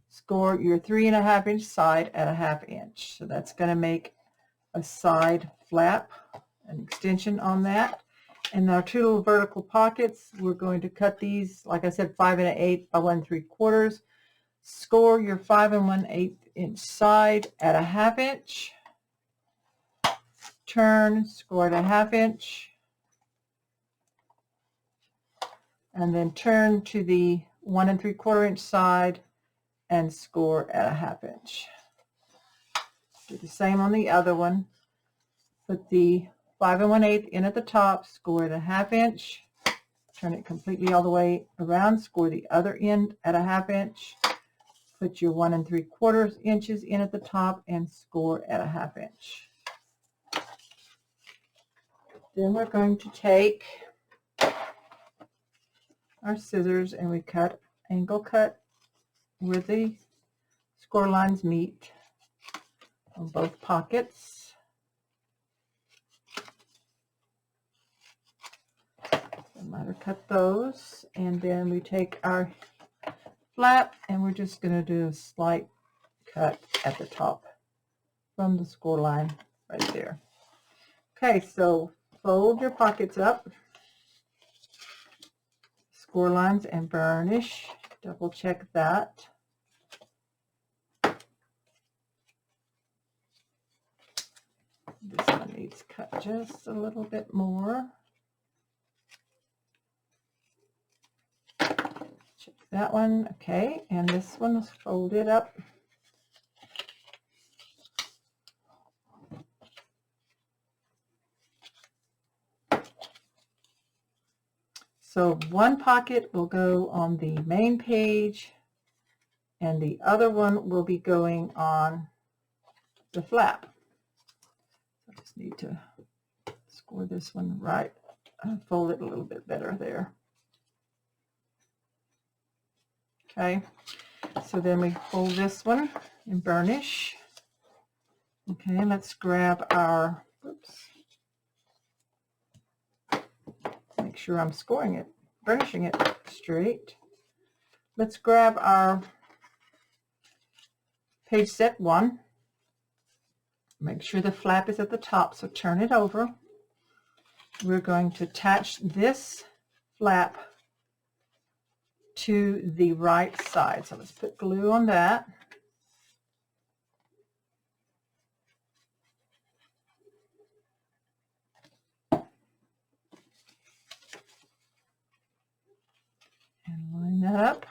Score your 3 1/2 inch side at a 1/2 inch. So that's going to make a side flap, an extension on that. And our 2 little vertical pockets, we're going to cut these, like I said, 5 1/8 by 1 3/4. Score your 5 1/8 inch side at a 1/2 inch. Turn, score at a 1/2 inch. And then turn to the 1 3/4 inch side and score at a 1/2 inch. Do the same on the other one. Put the 5 1/8 in at the top, score at a 1/2 inch. Turn it completely all the way around, score the other end at a 1/2 inch. Put your 1 3/4 inches in at the top and score at a 1/2 inch. Then we're going to take our scissors and we angle cut where the score lines meet. on both pockets. I might have cut those, and then we take our flap and we're just going to do a slight cut at the top from the score line right there. Okay, so fold your pockets up, score lines, and burnish. Double check that. This one needs cut just a little bit more. Check that one. Okay, and this one is folded up. So one pocket will go on the main page and the other one will be going on the flap. I just need to score this one right. Fold it a little bit better there. Okay, so then we fold this one and burnish. Okay, let's grab our, oops, make sure I'm scoring it, burnishing it straight. Let's grab our page set 1. Make sure the flap is at the top, so turn it over. We're going to attach this flap to the right side. So let's put glue on that. And line that up.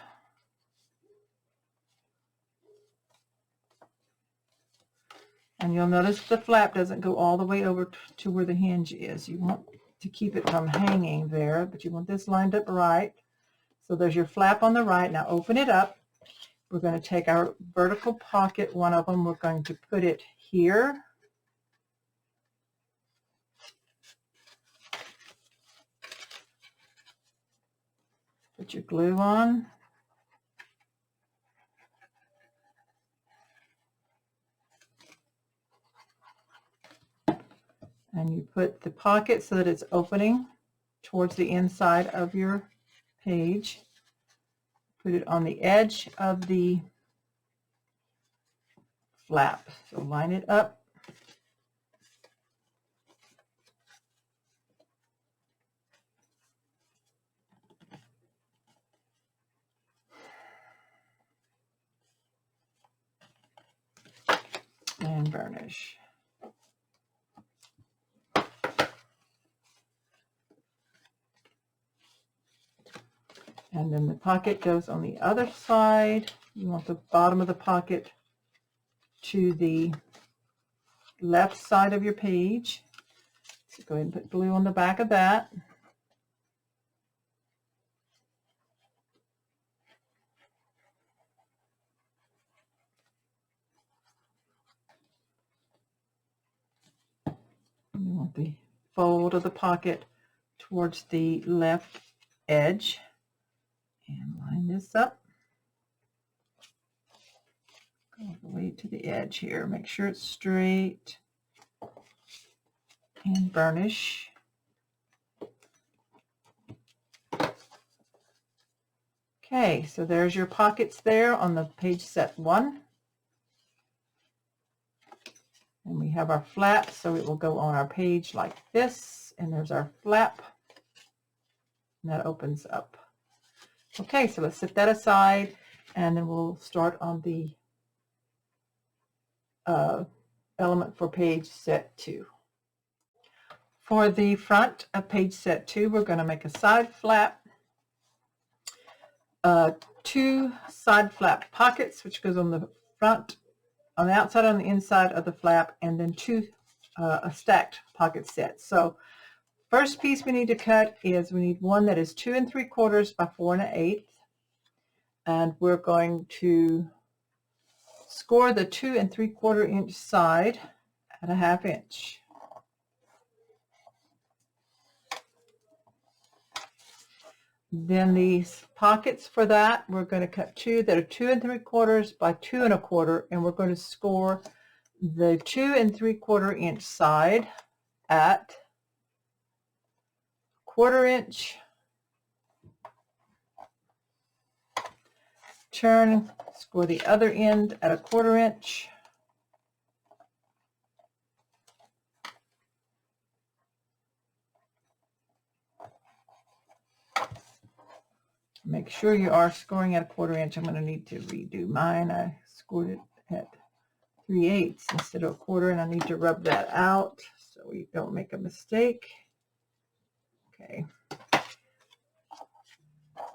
And you'll notice the flap doesn't go all the way over to where the hinge is. You want to keep it from hanging there, but you want this lined up right. So there's your flap on the right. Now open it up. We're going to take our vertical pocket, one of them, we're going to put it here. Put your glue on. And you put the pocket so that it's opening towards the inside of your page. Put it on the edge of the flap. So line it up. And burnish. And then the pocket goes on the other side. You want the bottom of the pocket to the left side of your page. So go ahead and put glue on the back of that. And you want the fold of the pocket towards the left edge. And line this up. Go all the way to the edge here. Make sure it's straight. And burnish. Okay, so there's your pockets there on the page set 1. And we have our flap, so it will go on our page like this. And there's our flap. And that opens up. Okay, so let's set that aside, and then we'll start on the element for page set 2. For the front of page set 2, we're going to make a side flap, 2 side flap pockets, which goes on the front, on the outside, on the inside of the flap, and then 2 stacked pocket sets. So first piece we need to cut is we need one that is 2 3/4 by 4 1/8, and we're going to score the 2 3/4 inch side at a 1/2 inch. Then these pockets for that, we're going to cut 2 that are 2 3/4 by 2 1/4, and we're going to score the 2 3/4 inch side at 1/4 inch, turn, score the other end at 1/4 inch, make sure you are scoring at 1/4 inch. I'm going to need to redo mine. I scored it at 3/8 instead of 1/4, and I need to rub that out so we don't make a mistake. Okay.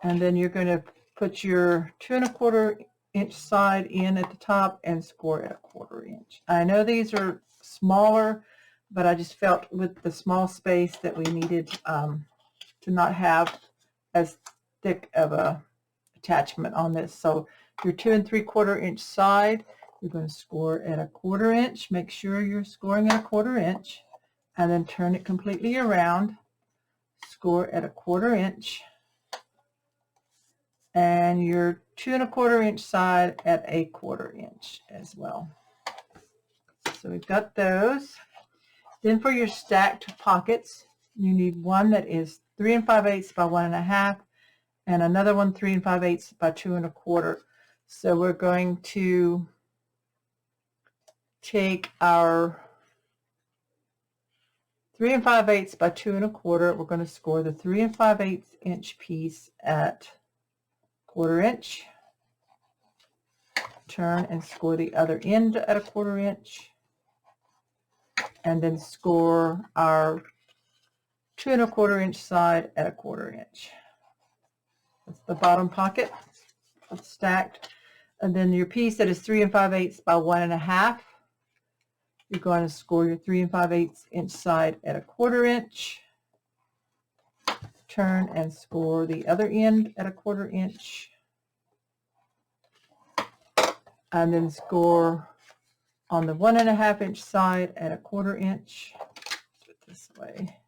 And then you're going to put your 2 1/4 inch side in at the top and score at 1/4 inch. I know these are smaller, but I just felt with the small space that we needed to not have as thick of a attachment on this. So your 2 3/4 inch side, you're going to score at 1/4 inch. Make sure you're scoring at 1/4 inch, and then turn it completely around, score at 1/4 inch, and your 2 1/4 inch side at 1/4 inch as well. So we've got those. Then for your stacked pockets, you need one that is 3 5/8 by 1 1/2, and another one 3 5/8 by 2 1/4. So we're going to take our 3 5/8 by 2 1/4. We're going to score the 3 5/8 inch piece at 1/4 inch, turn and score the other end at 1/4 inch, and then score our 2 1/4 inch side at 1/4 inch. That's the bottom pocket. It's stacked. And then your piece that is 3 5/8 by 1 1/2, you're going to score your 3 5/8 inch side at 1/4 inch, turn and score the other end at 1/4 inch, and then score on the 1 1/2 inch side at 1/4 inch. Do it this way.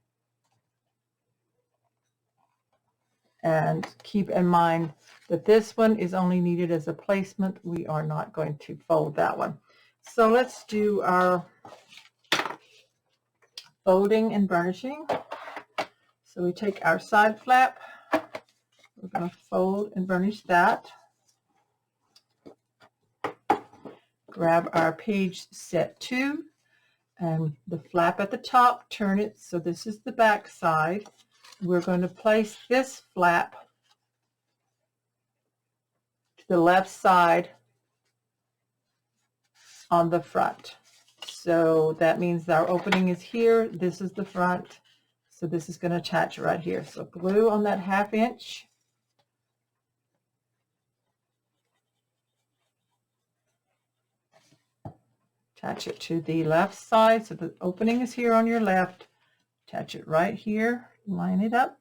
And keep in mind that this one is only needed as a placement. We are not going to fold that one. So let's do our folding and burnishing. So we take our side flap, we're going to fold and burnish that. Grab our page set 2 and the flap at the top, turn it so this is the back side. We're going to place this flap to the left side on the front. So that means our opening is here, this is the front, so this is going to attach right here. So glue on that 1/2 inch. Attach it to the left side, so the opening is here on your left. Attach it right here, line it up,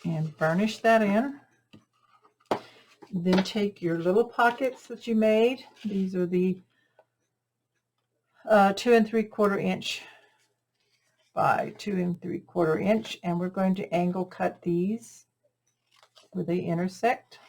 and burnish that in. Then take your little pockets that you made. These are the 2 3/4 inch by 2 3/4 inch, and we're going to angle cut these where they intersect.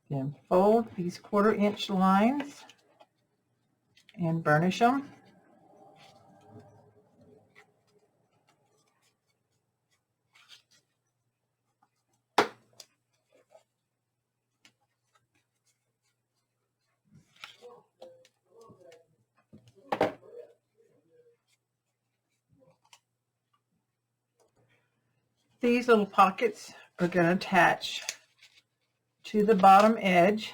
Then fold these 1/4 inch lines and burnish them. These little pockets are going to attach to the bottom edge.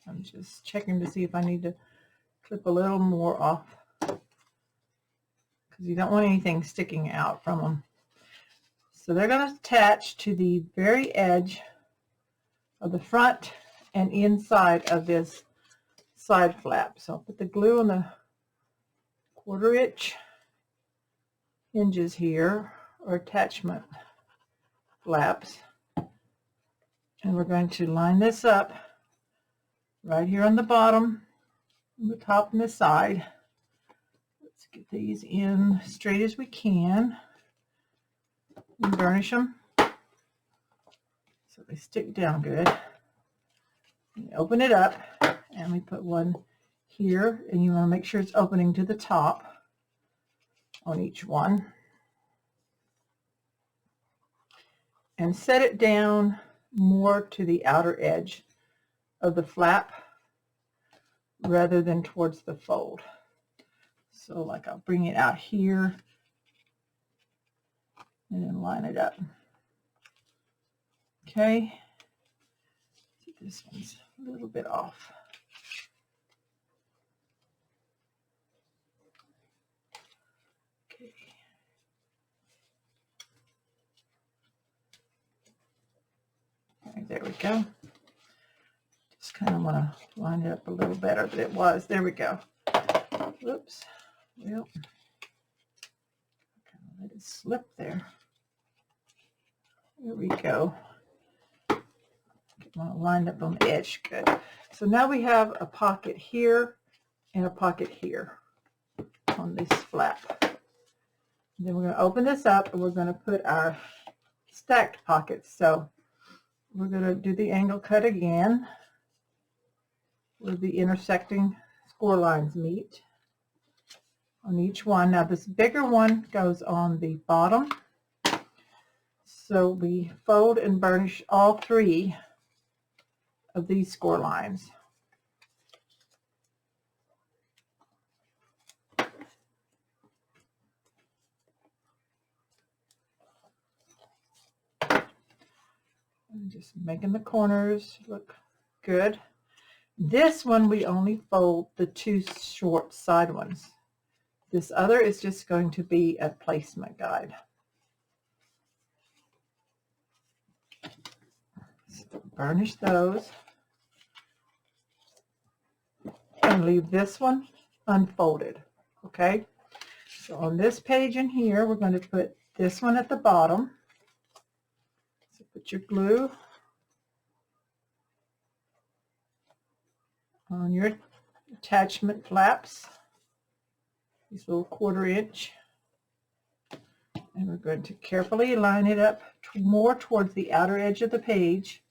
I'm just checking to see if I need to clip a little more off, because you don't want anything sticking out from them. So they're going to attach to the very edge of the front and inside of this side flap. So I'll put the glue on the 1/4 inch hinges here, or attachment flaps, and we're going to line this up right here on the bottom, on the top and the side, Get these in straight as we can and burnish them so they stick down good. We open it up and we put one here, and you want to make sure it's opening to the top on each one. And set it down more to the outer edge of the flap rather than towards the fold. So like I'll bring it out here and then line it up. Okay. This one's a little bit off. Okay. Right, there we go. Just kind of want to line it up a little better than it was. There we go. Whoops. Well, kind of let it slip there. There we go. Get one lined up on the edge. Good. So now we have a pocket here and a pocket here on this flap. And then we're going to open this up and we're going to put our stacked pockets. So we're going to do the angle cut again where the intersecting score lines meet on each one. Now this bigger one goes on the bottom. So we fold and burnish all three of these score lines. I'm just making the corners look good. This one we only fold the two short side ones. This other is just going to be a placement guide. So burnish those and leave this one unfolded. Okay, so on this page in here we're going to put this one at the bottom. So put your glue on your attachment flaps, these little 1/4 inch, and we're going to carefully line it up more towards the outer edge of the page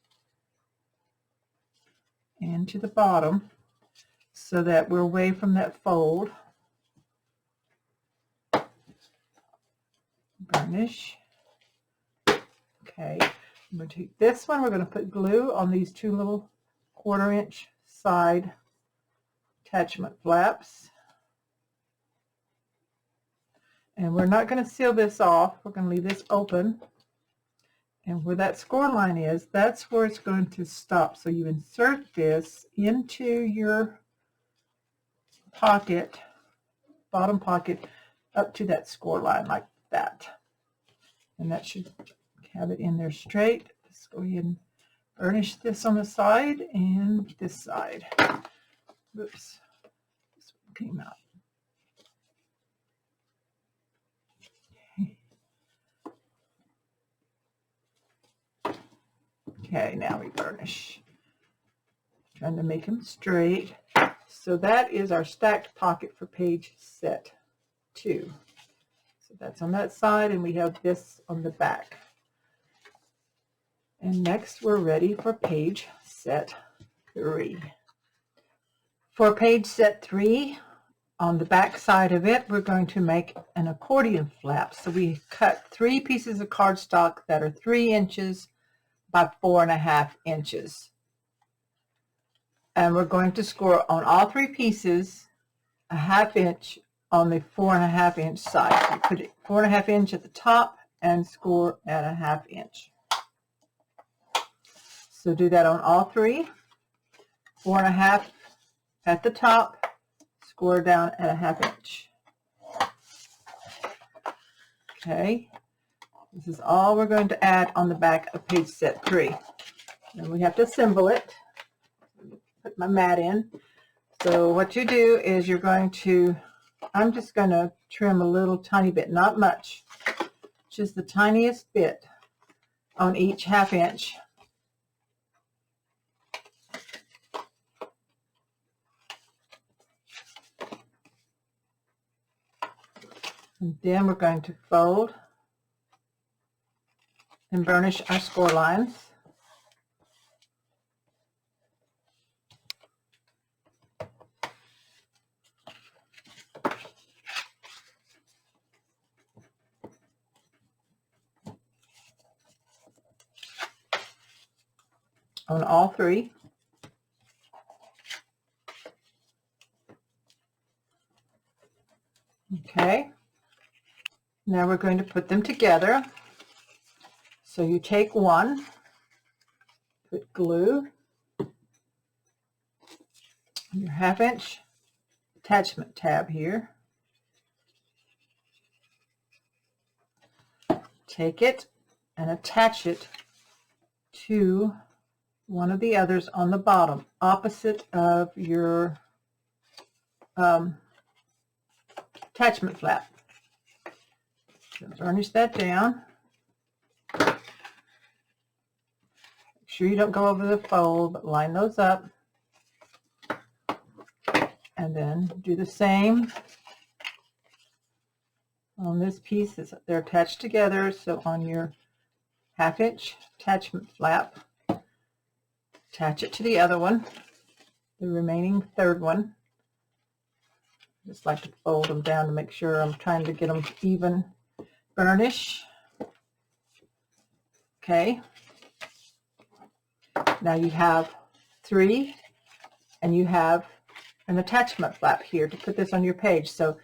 and to the bottom so that we're away from that fold. Burnish. Okay, I'm going to take this one, we're going to put glue on these two little 1/4 inch side attachment flaps. And we're not going to seal this off. We're going to leave this open. And where that score line is, that's where it's going to stop. So you insert this into your pocket, bottom pocket, up to that score line like that. And that should have it in there straight. Let's go ahead and burnish this on the side and this side. Oops, this one came out. Okay, now we burnish. Trying to make them straight. So that is our stacked pocket for page set 2. So that's on that side, and we have this on the back. And next we're ready for page set 3. For page set 3, on the back side of it, we're going to make an accordion flap. So we cut 3 pieces of cardstock that are 3 inches by 4.5 inches. And we're going to score on all 3 pieces a 1/2 inch on the 4.5 inch side. So put it 4.5 inch at the top and score at a 1/2 inch. So do that on all 3. 4.5 at the top, score down at a 1/2 inch. Okay. This is all we're going to add on the back of page set 3. And we have to assemble it. Put my mat in. So what you do is you're going to, I'm just going to trim a little tiny bit, not much, just the tiniest bit on each 1/2 inch. And then we're going to fold and burnish our score lines. On all three. Okay. Now we're going to put them together. So you take one, put glue on your 1/2 inch attachment tab here. Take it and attach it to one of the others on the bottom, opposite of your attachment flap. So burnish that down. Make sure you don't go over the fold, but line those up. And then do the same on this piece. They're attached together, so on your 1/2 inch attachment flap, attach it to the other one, the remaining third one. Just like to fold them down to make sure I'm trying to get them even. Burnish. Okay. Now you have 3, and you have an attachment flap here to put this on your page. So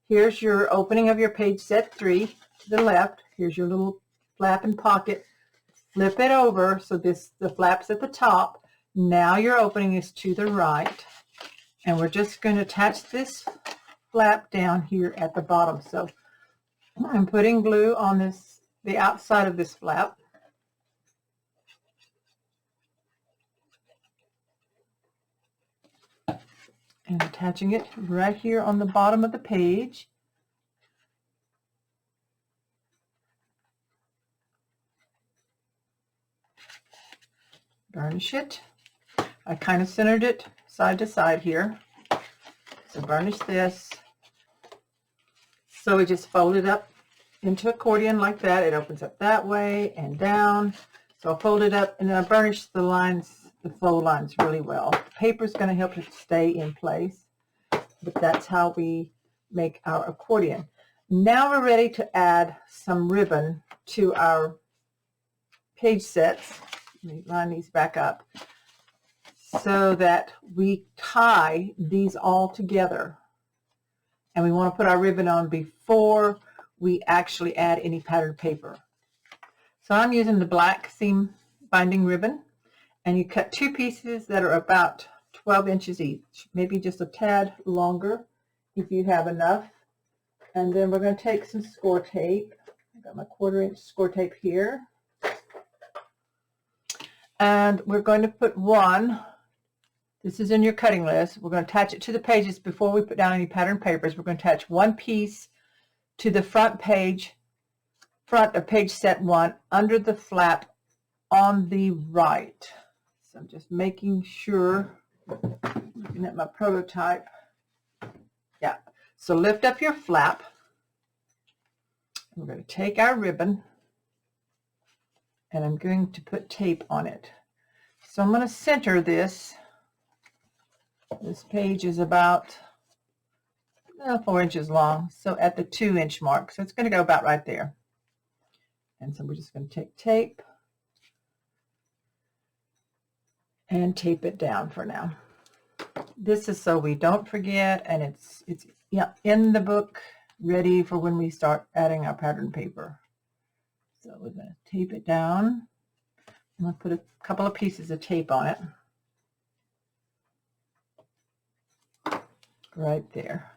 here's your opening of your page set 3 to the left. Here's your little flap and pocket. Flip it over so the flap's at the top. Now your opening is to the right, and we're just going to attach this flap down here at the bottom. So I'm putting glue on the outside of this flap. And attaching it right here on the bottom of the page. Burnish it. I kind of centered it side to side here. So burnish this. So we just fold it up into accordion like that. It opens up that way and down. So I'll fold it up and then I burnish the lines, the fold lines really well. The paper is going to help it stay in place, but that's how we make our accordion. Now we're ready to add some ribbon to our page sets. Let me line these back up so that we tie these all together. And we want to put our ribbon on before we actually add any patterned paper. So I'm using the black seam binding ribbon, and you cut 2 pieces that are about 12 inches each, maybe just a tad longer if you have enough. And then we're going to take some score tape. I've got my 1/4 inch score tape here. And we're going to put one, this is in your cutting list, we're going to attach it to the pages before we put down any pattern papers. We're going to attach one piece to the front of page set 1 under the flap on the right. So I'm just making sure, looking at my prototype. Yeah, so lift up your flap. We're going to take our ribbon and I'm going to put tape on it. So I'm going to center this. This page is about 4 inches long, so at the 2 inch mark. So it's going to go about right there. And so we're just going to take tape and tape it down for now. This is so we don't forget, and it's in the book, ready for when we start adding our pattern paper. So we're going to tape it down. I'm going to put a couple of pieces of tape on it. Right there.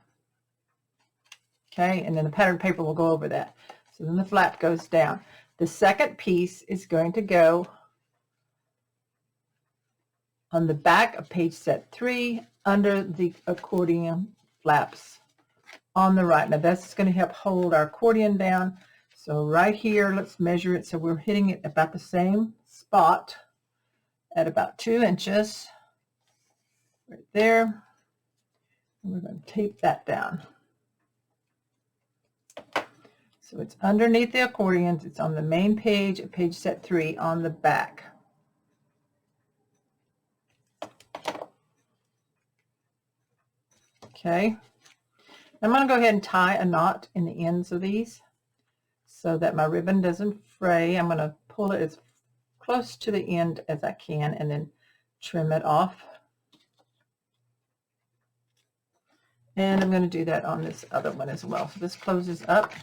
Okay, and then the pattern paper will go over that. So then the flap goes down. The second piece is going to go on the back of page set 3 under the accordion flaps on the right. Now that's going to help hold our accordion down. So right here, let's measure it so we're hitting it about the same spot at about 2 inches. Right there. And we're going to tape that down. So it's underneath the accordions. It's on the main page of page set 3 on the back. Okay. I'm going to go ahead and tie a knot in the ends of these so that my ribbon doesn't fray. I'm going to pull it as close to the end as I can and then trim it off. And I'm going to do that on this other one as well. So this closes up.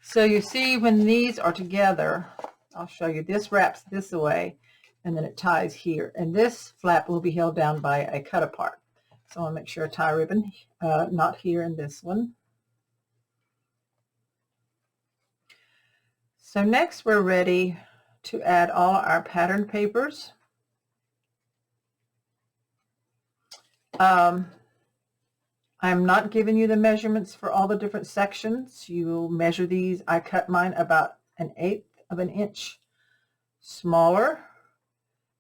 So you see when these are together, I'll show you, this wraps this away and then it ties here. And this flap will be held down by a cut apart. So I'll make sure I tie a ribbon, knot here in this one. So next we're ready to add all our pattern papers. I'm not giving you the measurements for all the different sections. You will measure these. I cut mine about 1/8 of an inch smaller.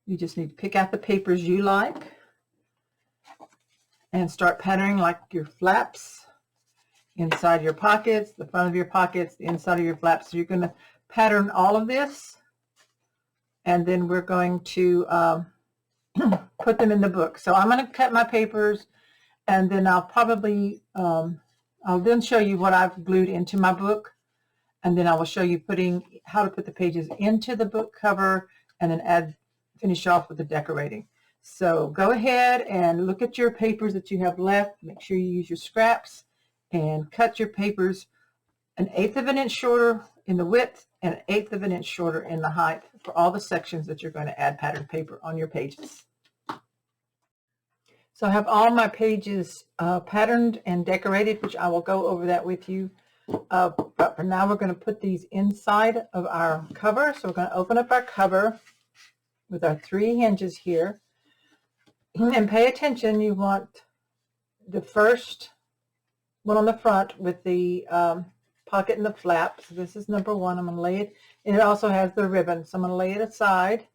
You just need to pick out the papers you like and start patterning like your flaps inside your pockets, the front of your pockets, the inside of your flaps. So you're going to pattern all of this, and then we're going to put them in the book. So I'm going to cut my papers, and then I'll probably, I'll then show you what I've glued into my book, and then I will show you how to put the pages into the book cover, and then finish off with the decorating. So go ahead and look at your papers that you have left. Make sure you use your scraps and cut your papers 1/8 of an inch shorter in the width and 1/8 of an inch shorter in the height for all the sections that you're going to add pattern paper on your pages. So I have all my pages patterned and decorated, which I will go over that with you. But for now, we're going to put these inside of our cover. So we're going to open up our cover with our 3 hinges here. And pay attention, you want the first one on the front with the pocket and the flap. So this is number 1. I'm going to lay it, and it also has the ribbon. So I'm going to lay it aside.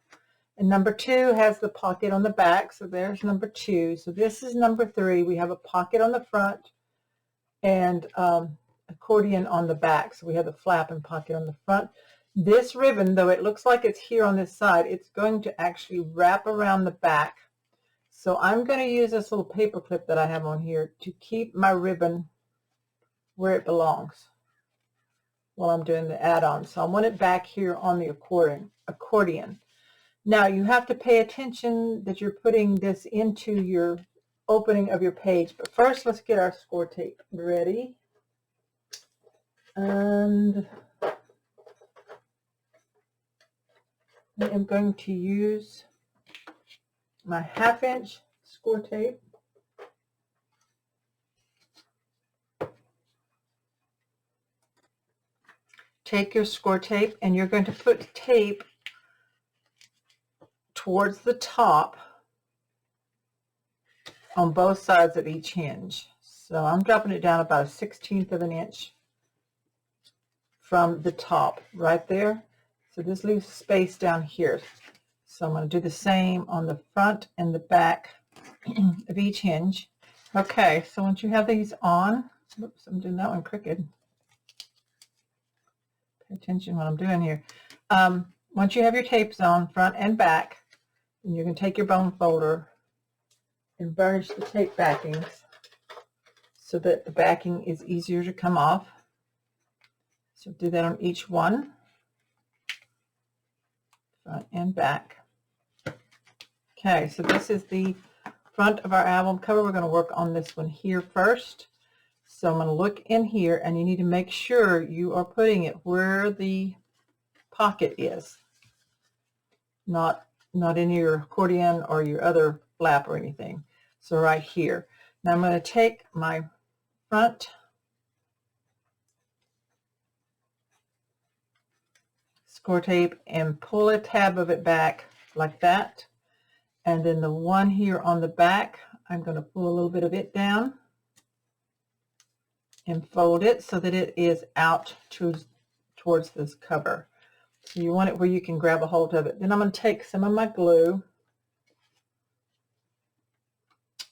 And number 2 has the pocket on the back. So there's number 2. So this is number 3. We have a pocket on the front and accordion on the back. So we have the flap and pocket on the front. This ribbon, though it looks like it's here on this side, it's going to actually wrap around the back. So I'm going to use this little paper clip that I have on here to keep my ribbon where it belongs while I'm doing the add-on. So I want it back here on the accordion. Now you have to pay attention that you're putting this into your opening of your page. But first, let's get our score tape ready. And I am going to use my 1/2 inch score tape. Take your score tape and you're going to put tape towards the top on both sides of each hinge. So I'm dropping it down about 1/16 of an inch from the top right there. So this leaves space down here. So I'm going to do the same on the front and the back of each hinge. Okay, so once you have these on, oops, I'm doing that one crooked. Pay attention what I'm doing here. Once you have your tapes on front and back, then you're going to take your bone folder and burnish the tape backings so that the backing is easier to come off. So do that on each one, front and back. Okay, so this is the front of our album cover. We're going to work on this one here first. So I'm going to look in here, and you need to make sure you are putting it where the pocket is, not in your accordion or your other flap or anything. So right here. Now I'm going to take my front score tape and pull a tab of it back like that. And then the one here on the back, I'm going to pull a little bit of it down and fold it so that it is out towards this cover. So you want it where you can grab a hold of it. Then I'm going to take some of my glue,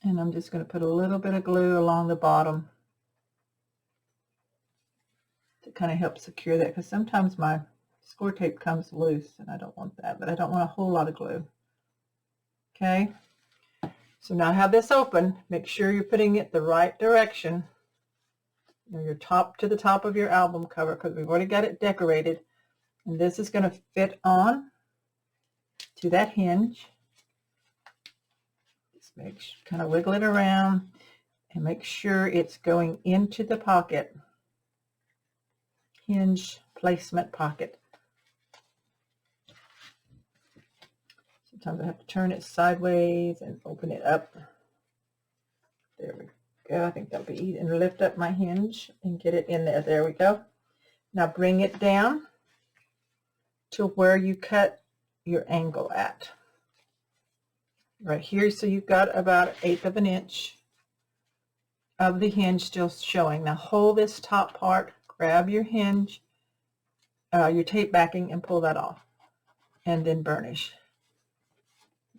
and I'm just going to put a little bit of glue along the bottom. to kind of help secure that, because sometimes my score tape comes loose and I don't want that, but I don't want a whole lot of glue. Okay, so now I have this open. Make sure you're putting it the right direction. You know, your top to the top of your album cover, because we've already got it decorated, and this is going to fit on to that hinge. Just kind of wiggle it around and make sure it's going into the pocket, hinge placement pocket. Sometimes I have to turn it sideways and open it up. There we go. I think that'll be easy. And lift up my hinge and get it in there. There we go. Now bring it down to where you cut your angle at. Right here, so you've got about 1/8 of an inch of the hinge still showing. Now hold this top part, grab your hinge, your tape backing, and pull that off, and then burnish.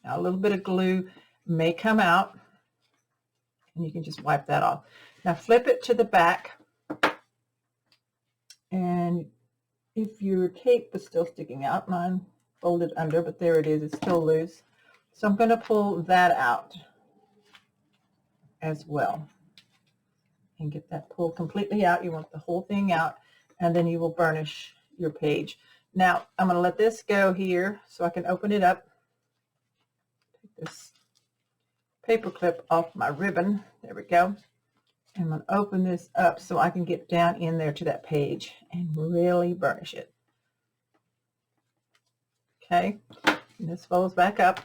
Now a little bit of glue may come out, and you can just wipe that off. Now flip it to the back, and if your tape was still sticking out, mine folded under, but there it is, it's still loose. So I'm going to pull that out as well and get that pulled completely out. You want the whole thing out, and then you will burnish your page. Now I'm going to let this go here so I can open it up. Take this paper clip off my ribbon. There we go. I'm going to open this up so I can get down in there to that page and really burnish it. Okay, and this folds back up,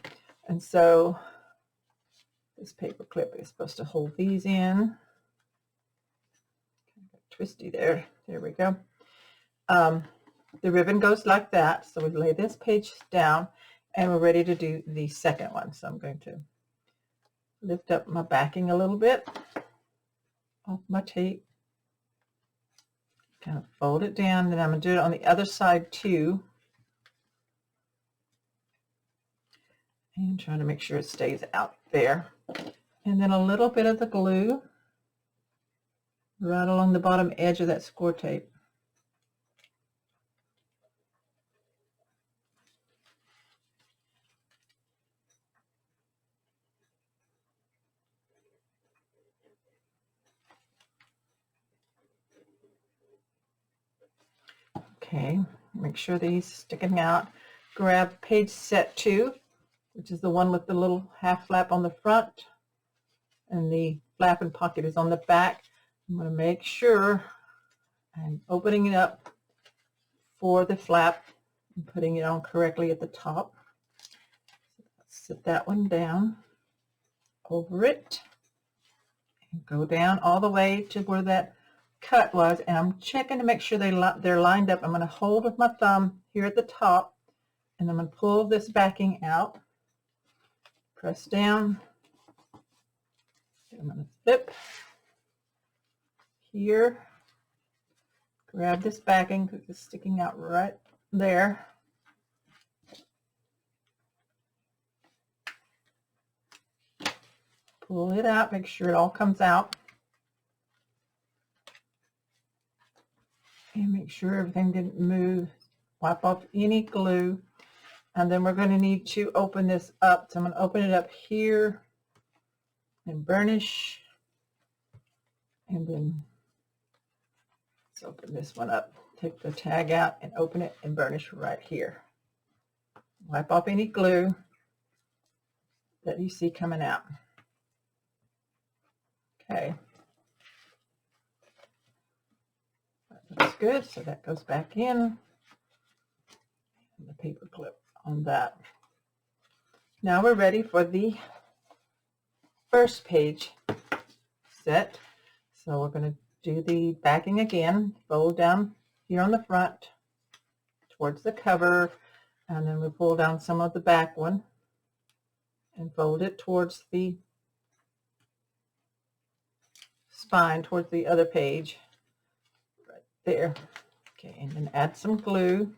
and so this paper clip is supposed to hold these in. Twisty there. There we go. The ribbon goes like that. So we lay this page down, and we're ready to do the second one. So I'm going to lift up my backing a little bit off my tape, kind of fold it down, then I'm going to do it on the other side too, and trying to make sure it stays out there. And then a little bit of the glue right along the bottom edge of that score tape. Okay, make sure these sticking out. Grab page set 2, which is the one with the little half flap on the front, and the flap and pocket is on the back. I'm going to make sure I'm opening it up for the flap and putting it on correctly at the top. Set that one down over it and go down all the way to where that cut was, and I'm checking to make sure they're lined up. I'm going to hold with my thumb here at the top, and I'm going to pull this backing out, press down, I'm going to flip here, grab this backing because it's sticking out right there, pull it out, make sure it all comes out, and make sure everything didn't move. Wipe off any glue, and then we're going to need to open this up. So I'm going to open it up here and burnish, and then let's open this one up. Take the tag out and open it and burnish right here. Wipe off any glue that you see coming out. Okay. That's good, so that goes back in, and the paper clip on that. Now we're ready for the first page set. So we're going to do the backing again, fold down here on the front towards the cover, and then we pull down some of the back one and fold it towards the spine, towards the other page. There. Okay, and then add some glue.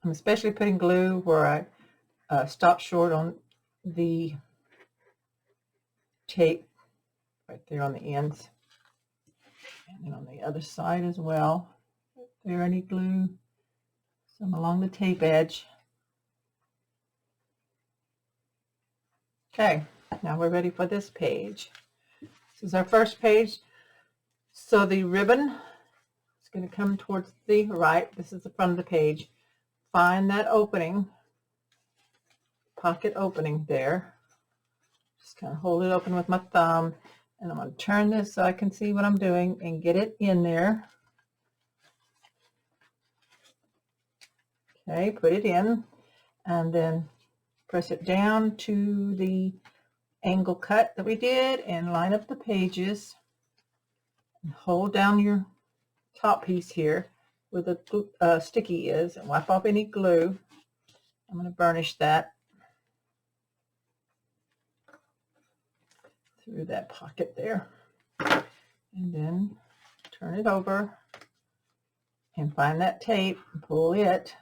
I'm especially putting glue where I stopped short on the tape right there on the ends. And then on the other side as well. If there any glue, some along the tape edge. Okay, now we're ready for this page. This is our first page. So the ribbon is going to come towards the right. This is the front of the page. Find that opening, pocket opening there. Just kind of hold it open with my thumb, and I'm going to turn this so I can see what I'm doing and get it in there. Okay, put it in, and then press it down to the angle cut that we did and line up the pages. And hold down your top piece here where the sticky is and wipe off any glue. I'm going to burnish that through that pocket there, and then turn it over and find that tape and pull it.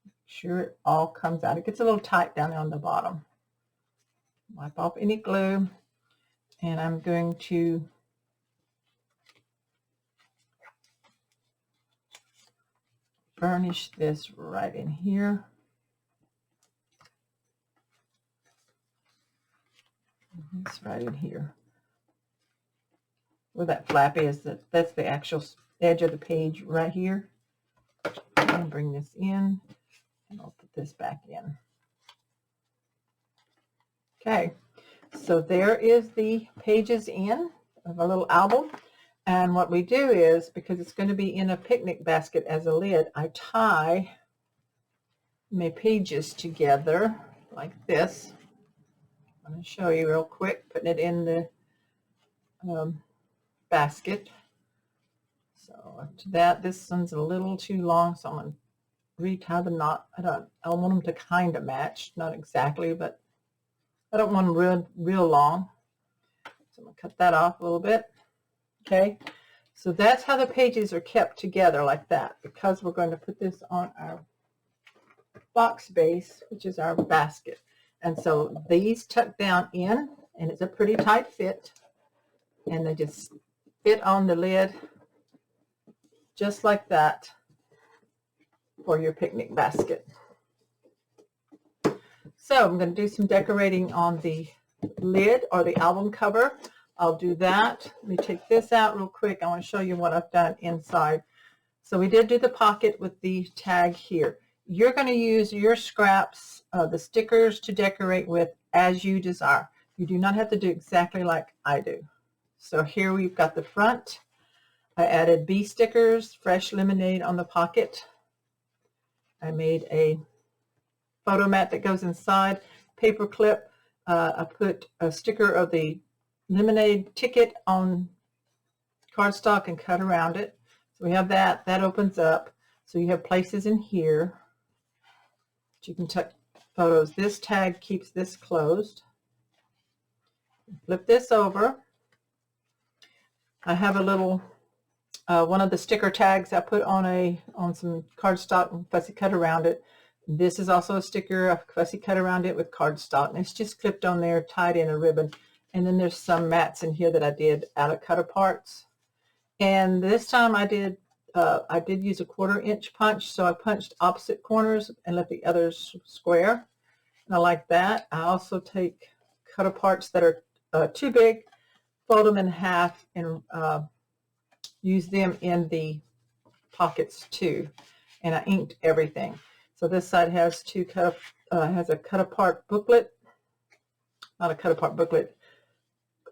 Make sure it all comes out. It gets a little tight down there on the bottom. Wipe off any glue, and I'm going to burnish this right in here. It's right in here. Where that flap is, that's the actual edge of the page right here. I'm going to bring this in, and I'll put this back in. Okay, so there is the pages in of our little album. And what we do is, because it's going to be in a picnic basket as a lid, I tie my pages together like this. I'm going to show you real quick, putting it in the basket. So after that, this one's a little too long, so I'm going to retie the knot. I want them to kind of match, not exactly, but I don't want them real long. So I'm going to cut that off a little bit. Okay, so that's how the pages are kept together like that, because we're going to put this on our box base, which is our basket. And so these tuck down in, and it's a pretty tight fit, and they just fit on the lid just like that for your picnic basket. So I'm going to do some decorating on the lid or the album cover. I'll do that. Let me take this out real quick. I want to show you what I've done inside. So we did do the pocket with the tag here. You're going to use your scraps, the stickers to decorate with as you desire. You do not have to do exactly like I do. So here we've got the front. I added bee stickers, fresh lemonade on the pocket. I made a photo mat that goes inside, paper clip. I put a sticker of the lemonade ticket on cardstock and cut around it. So we have that. That opens up. So you have places in here that you can tuck photos. This tag keeps this closed. Flip this over. I have a little one of the sticker tags I put on some cardstock and fussy cut around it. This is also a sticker. I've fussy cut around it with cardstock, and it's just clipped on there, tied in a ribbon. And then there's some mats in here that I did out of cut aparts. And this time I did use a 1/4 inch punch, so I punched opposite corners and left the others square. And I like that. I also take cut aparts that are too big, fold them in half, and use them in the pockets too. And I inked everything. So this side has has a cut apart booklet, not a cut apart booklet,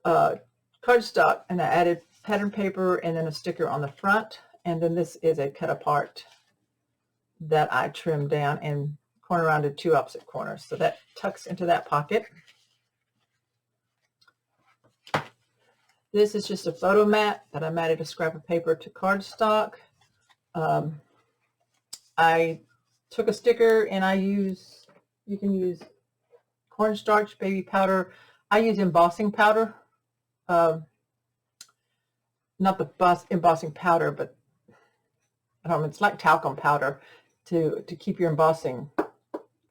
cardstock, and I added pattern paper and then a sticker on the front. And then this is a cut apart that I trimmed down and corner rounded 2 opposite corners. So that tucks into that pocket. This is just a photo mat that I matted a scrap of paper to cardstock. I took a sticker, and you can use cornstarch, baby powder. I use embossing powder. Not the embossing powder, but it's like talcum powder to keep your embossing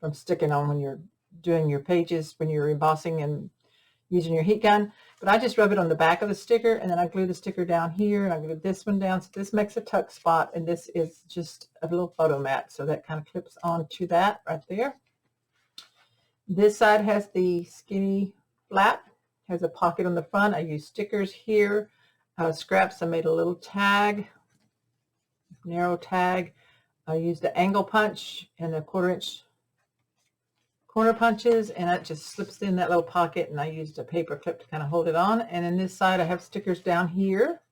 from sticking on when you're doing your pages, when you're embossing, and using your heat gun. But I just rub it on the back of the sticker, and then I glue the sticker down here, and I glue this one down. So this makes a tuck spot, and this is just a little photo mat. So that kind of clips onto that right there. This side has the skinny flap, has a pocket on the front. I use stickers here, scraps. I made a little tag, narrow tag. I used the angle punch and the 1/4 inch corner punches, and it just slips in that little pocket, and I used a paper clip to kind of hold it on. And then this side I have stickers down here,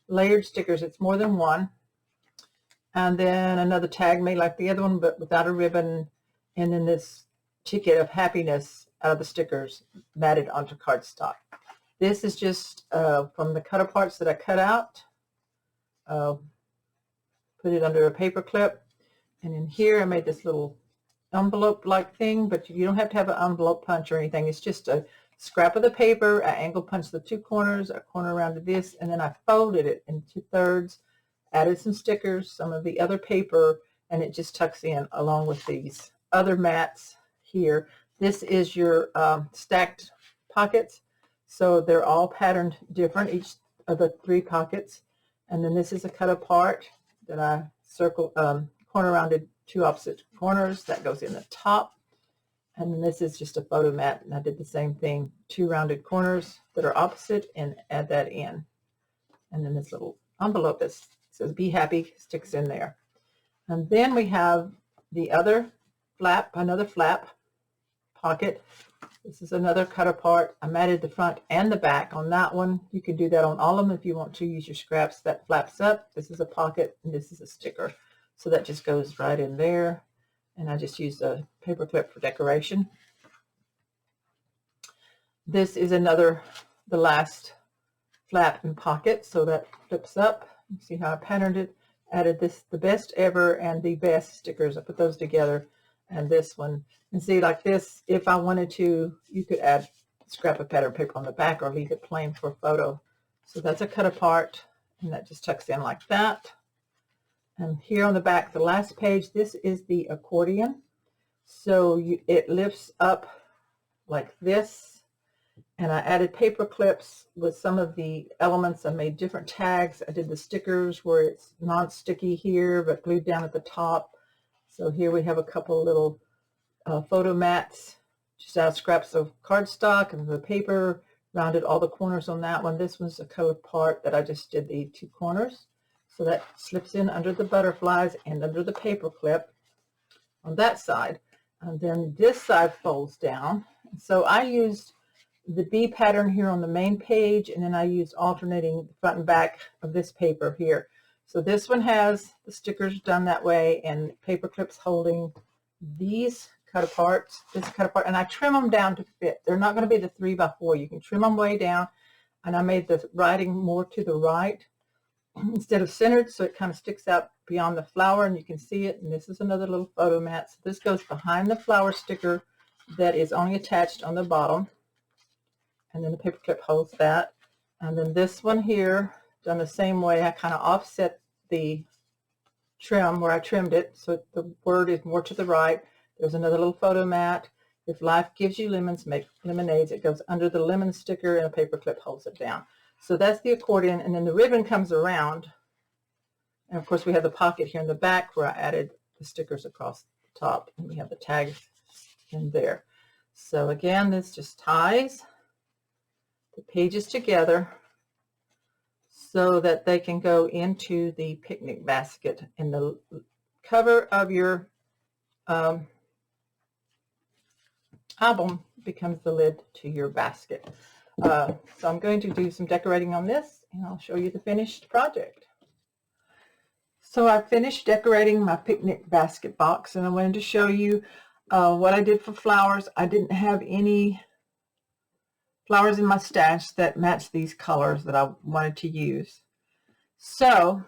layered stickers. It's more than one. And then another tag made like the other one, but without a ribbon. And then this ticket of happiness out of the stickers matted onto cardstock. This is just from the cut parts that I cut out. Put it under a paper clip. And in here I made this little envelope like thing, but you don't have to have an envelope punch or anything. It's just a scrap of the paper. I angle punched the 2 corners, a corner around to this, and then I folded it in 2/3, added some stickers, some of the other paper, and it just tucks in along with these other mats here. This is your stacked pockets, so they're all patterned different, each of the 3 pockets. And then this is a cut apart that I circle corner rounded 2 opposite corners. That goes in the top. And then this is just a photo mat, and I did the same thing, 2 rounded corners that are opposite, and add that in. And then this little envelope that says be happy sticks in there. And then we have the other flap, another flap pocket. This is another cut apart. I matted the front and the back on that one. You can do that on all of them if you want to. Use your scraps. That flaps up. This is a pocket, and this is a sticker. So that just goes right in there. And I just used a paper clip for decoration. This is the last flap and pocket. So that flips up. You see how I patterned it. Added this, the best ever and the best stickers. I put those together. And this one. And see, like this, if I wanted to, you could add a scrap of pattern paper on the back or leave it plain for a photo. So that's a cut apart. And that just tucks in like that. And here on the back, the last page, this is the accordion. So it lifts up like this. And I added paper clips with some of the elements. I made different tags. I did the stickers where it's non-sticky here, but glued down at the top. So here we have a couple little photo mats, just out of scraps of cardstock and the paper. Rounded all the corners on that one. This one's a colored part that I just did the 2 corners. So that slips in under the butterflies and under the paper clip on that side. And then this side folds down. So I used the B pattern here on the main page, and then I used alternating the front and back of this paper here. So this one has the stickers done that way and paper clips holding these cut aparts, this cut apart, and I trim them down to fit. They're not going to be the 3x4. You can trim them way down, and I made the writing more to the right instead of centered, so it kind of sticks out beyond the flower, and you can see it. And this is another little photo mat. So this goes behind the flower sticker that is only attached on the bottom, and then the paper clip holds that. And then this one here, done the same way. I kind of offset the trim where I trimmed it, so the word is more to the right. There's another little photo mat. If life gives you lemons, make lemonades. It goes under the lemon sticker, and a paper clip holds it down. So that's the accordion, and then the ribbon comes around. And of course we have the pocket here in the back where I added the stickers across the top, and we have the tags in there. So again, this just ties the pages together so that they can go into the picnic basket, and the cover of your album becomes the lid to your basket. So I'm going to do some decorating on this, and I'll show you the finished project. So I finished decorating my picnic basket box, and I wanted to show you what I did for flowers. I didn't have any flowers in my stash that matched these colors that I wanted to use. So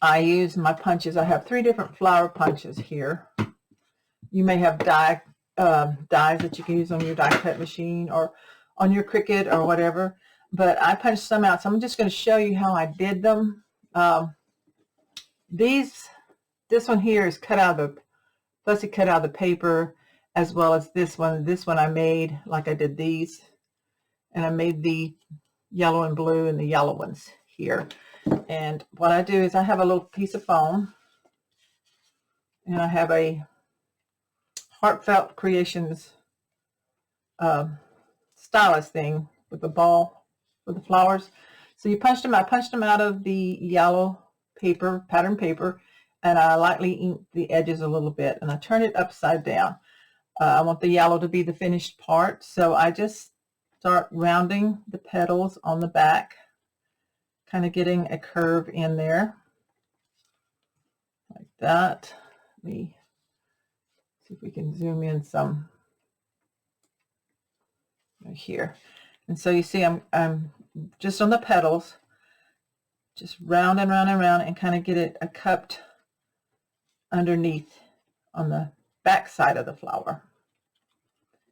I used my punches. I have 3 different flower punches here. You may have dies that you can use on your die cut machine or on your Cricut or whatever, but I punched some out. So I'm just going to show you how I did them. This one here is cut out of the paper, as well as this one. This one I made like I did these, and I made the yellow and blue and the yellow ones here. And what I do is I have a little piece of foam, and I have a Heartfelt Creations stylus thing with the ball with the flowers. So you punched them. I punched them out of the yellow paper, pattern paper, and I lightly inked the edges a little bit, and I turn it upside down. I want the yellow to be the finished part, so I just start rounding the petals on the back, kind of getting a curve in there like that. Let me see if we can zoom in some right here. And so you see I'm just on the petals, just round and round and round, and kind of get it a cupped underneath on the back side of the flower.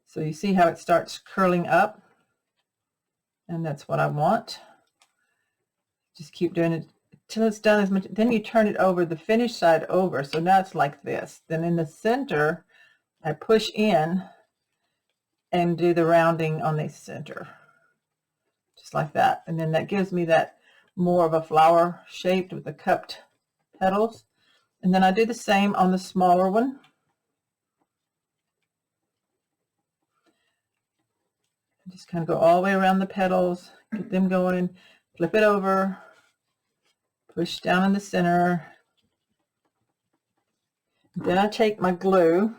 So you see how it starts curling up, and that's what I want. Just keep doing it till it's done as much. Then you turn it over, the finished side over, so now it's like this. Then in the center I push in and do the rounding on the center, just like that. And then that gives me that more of a flower shaped with the cupped petals. And then I do the same on the smaller one. Just kind of go all the way around the petals, get them going, flip it over, push down in the center. Then I take my glue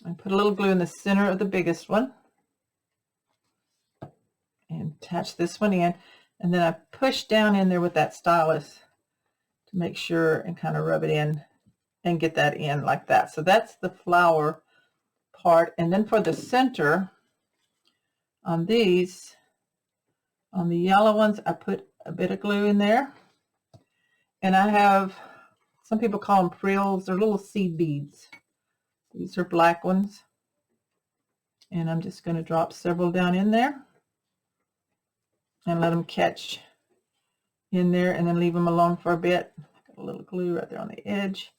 and put a little glue in the center of the biggest one and attach this one in, and then I push down in there with that stylus to make sure and kind of rub it in and get that in like that. So that's the flower part. And then for the center on these, on the yellow ones, I put a bit of glue in there, and I have, some people call them frills, they're little seed beads. These are black ones, and I'm just going to drop several down in there and let them catch in there, and then leave them alone for a bit. Got a little glue right there on the edge.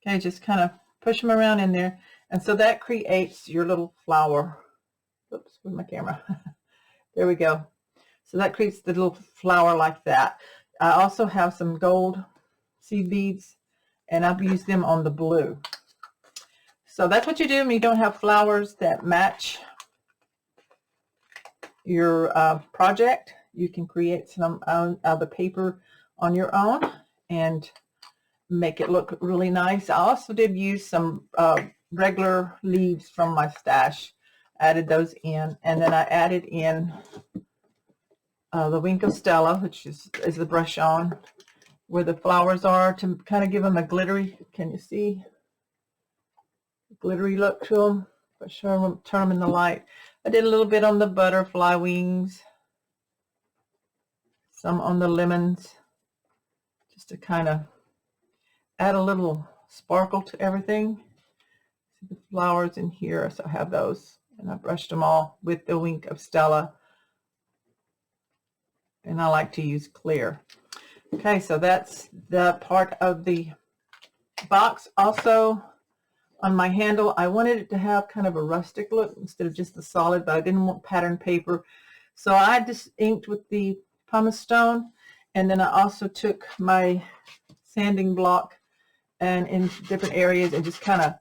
Okay, just kind of push them around in there, and so that creates your little flower. Oops, with my camera. There we go. So that creates the little flower like that. I also have some gold seed beads, and I've used them on the blue. So that's what you do when you don't have flowers that match your project. You can create some out of the paper on your own and make it look really nice. I also did use some regular leaves from my stash, added those in, and then I added in the Wink of Stella, which is the brush on where the flowers are, to kind of give them a glittery, can you see, glittery look to them. But turn them in the light. I did a little bit on the butterfly wings, some on the lemons, just to kind of add a little sparkle to everything. See the flowers in here, so I have those, and I brushed them all with the Wink of Stella, and I like to use clear. Okay, so that's the part of the box. Also, on my handle, I wanted it to have kind of a rustic look instead of just the solid, but I didn't want pattern paper. So I just inked with the pumice stone, and then I also took my sanding block and in different areas and just kind of,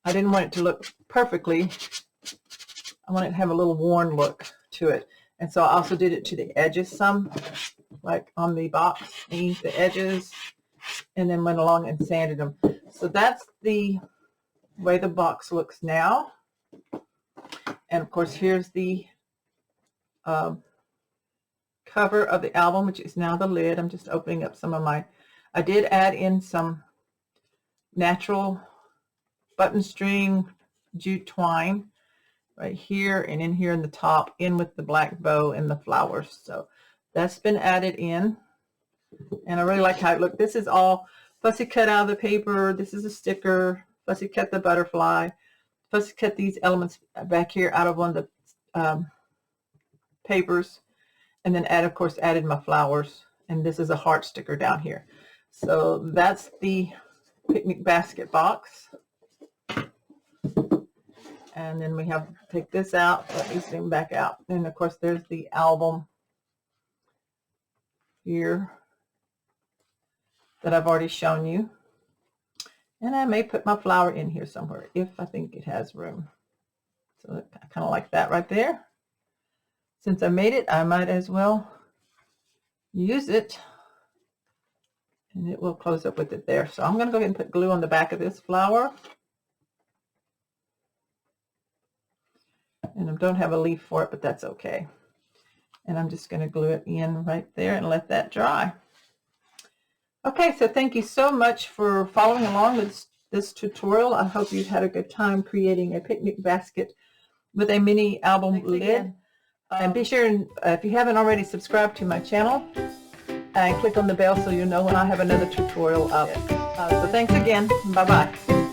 I didn't want it to look perfectly. I want it to have a little worn look to it. And so I also did it to the edges some, like on the box, inked the edges, and then went along and sanded them. So that's the way the box looks now. And of course, here's the cover of the album, which is now the lid. I'm just opening up some of my, I did add in some natural button string jute twine right here and in here in the top, in with the black bow and the flowers. So that's been added in, and I really like how it looked. This is all fussy cut out of the paper. This is a sticker, fussy cut the butterfly, fussy cut these elements back here out of one of the papers, and then of course added my flowers, and this is a heart sticker down here. So that's the picnic basket box. And then we have to take this out. Let me zoom back out. And of course there's the album here that I've already shown you. And I may put my flower in here somewhere if I think it has room. So I kind of like that right there. Since I made it, I might as well use it. And it will close up with it there. So I'm going to go ahead and put glue on the back of this flower. And I don't have a leaf for it, but that's okay. And I'm just going to glue it in right there and let that dry. Okay, so thank you so much for following along with this tutorial. I hope you've had a good time creating a picnic basket with a mini album lid. And be sure, and if you haven't already, subscribe to my channel and click on the bell so you'll know when I have another tutorial up. So thanks again. Bye-bye.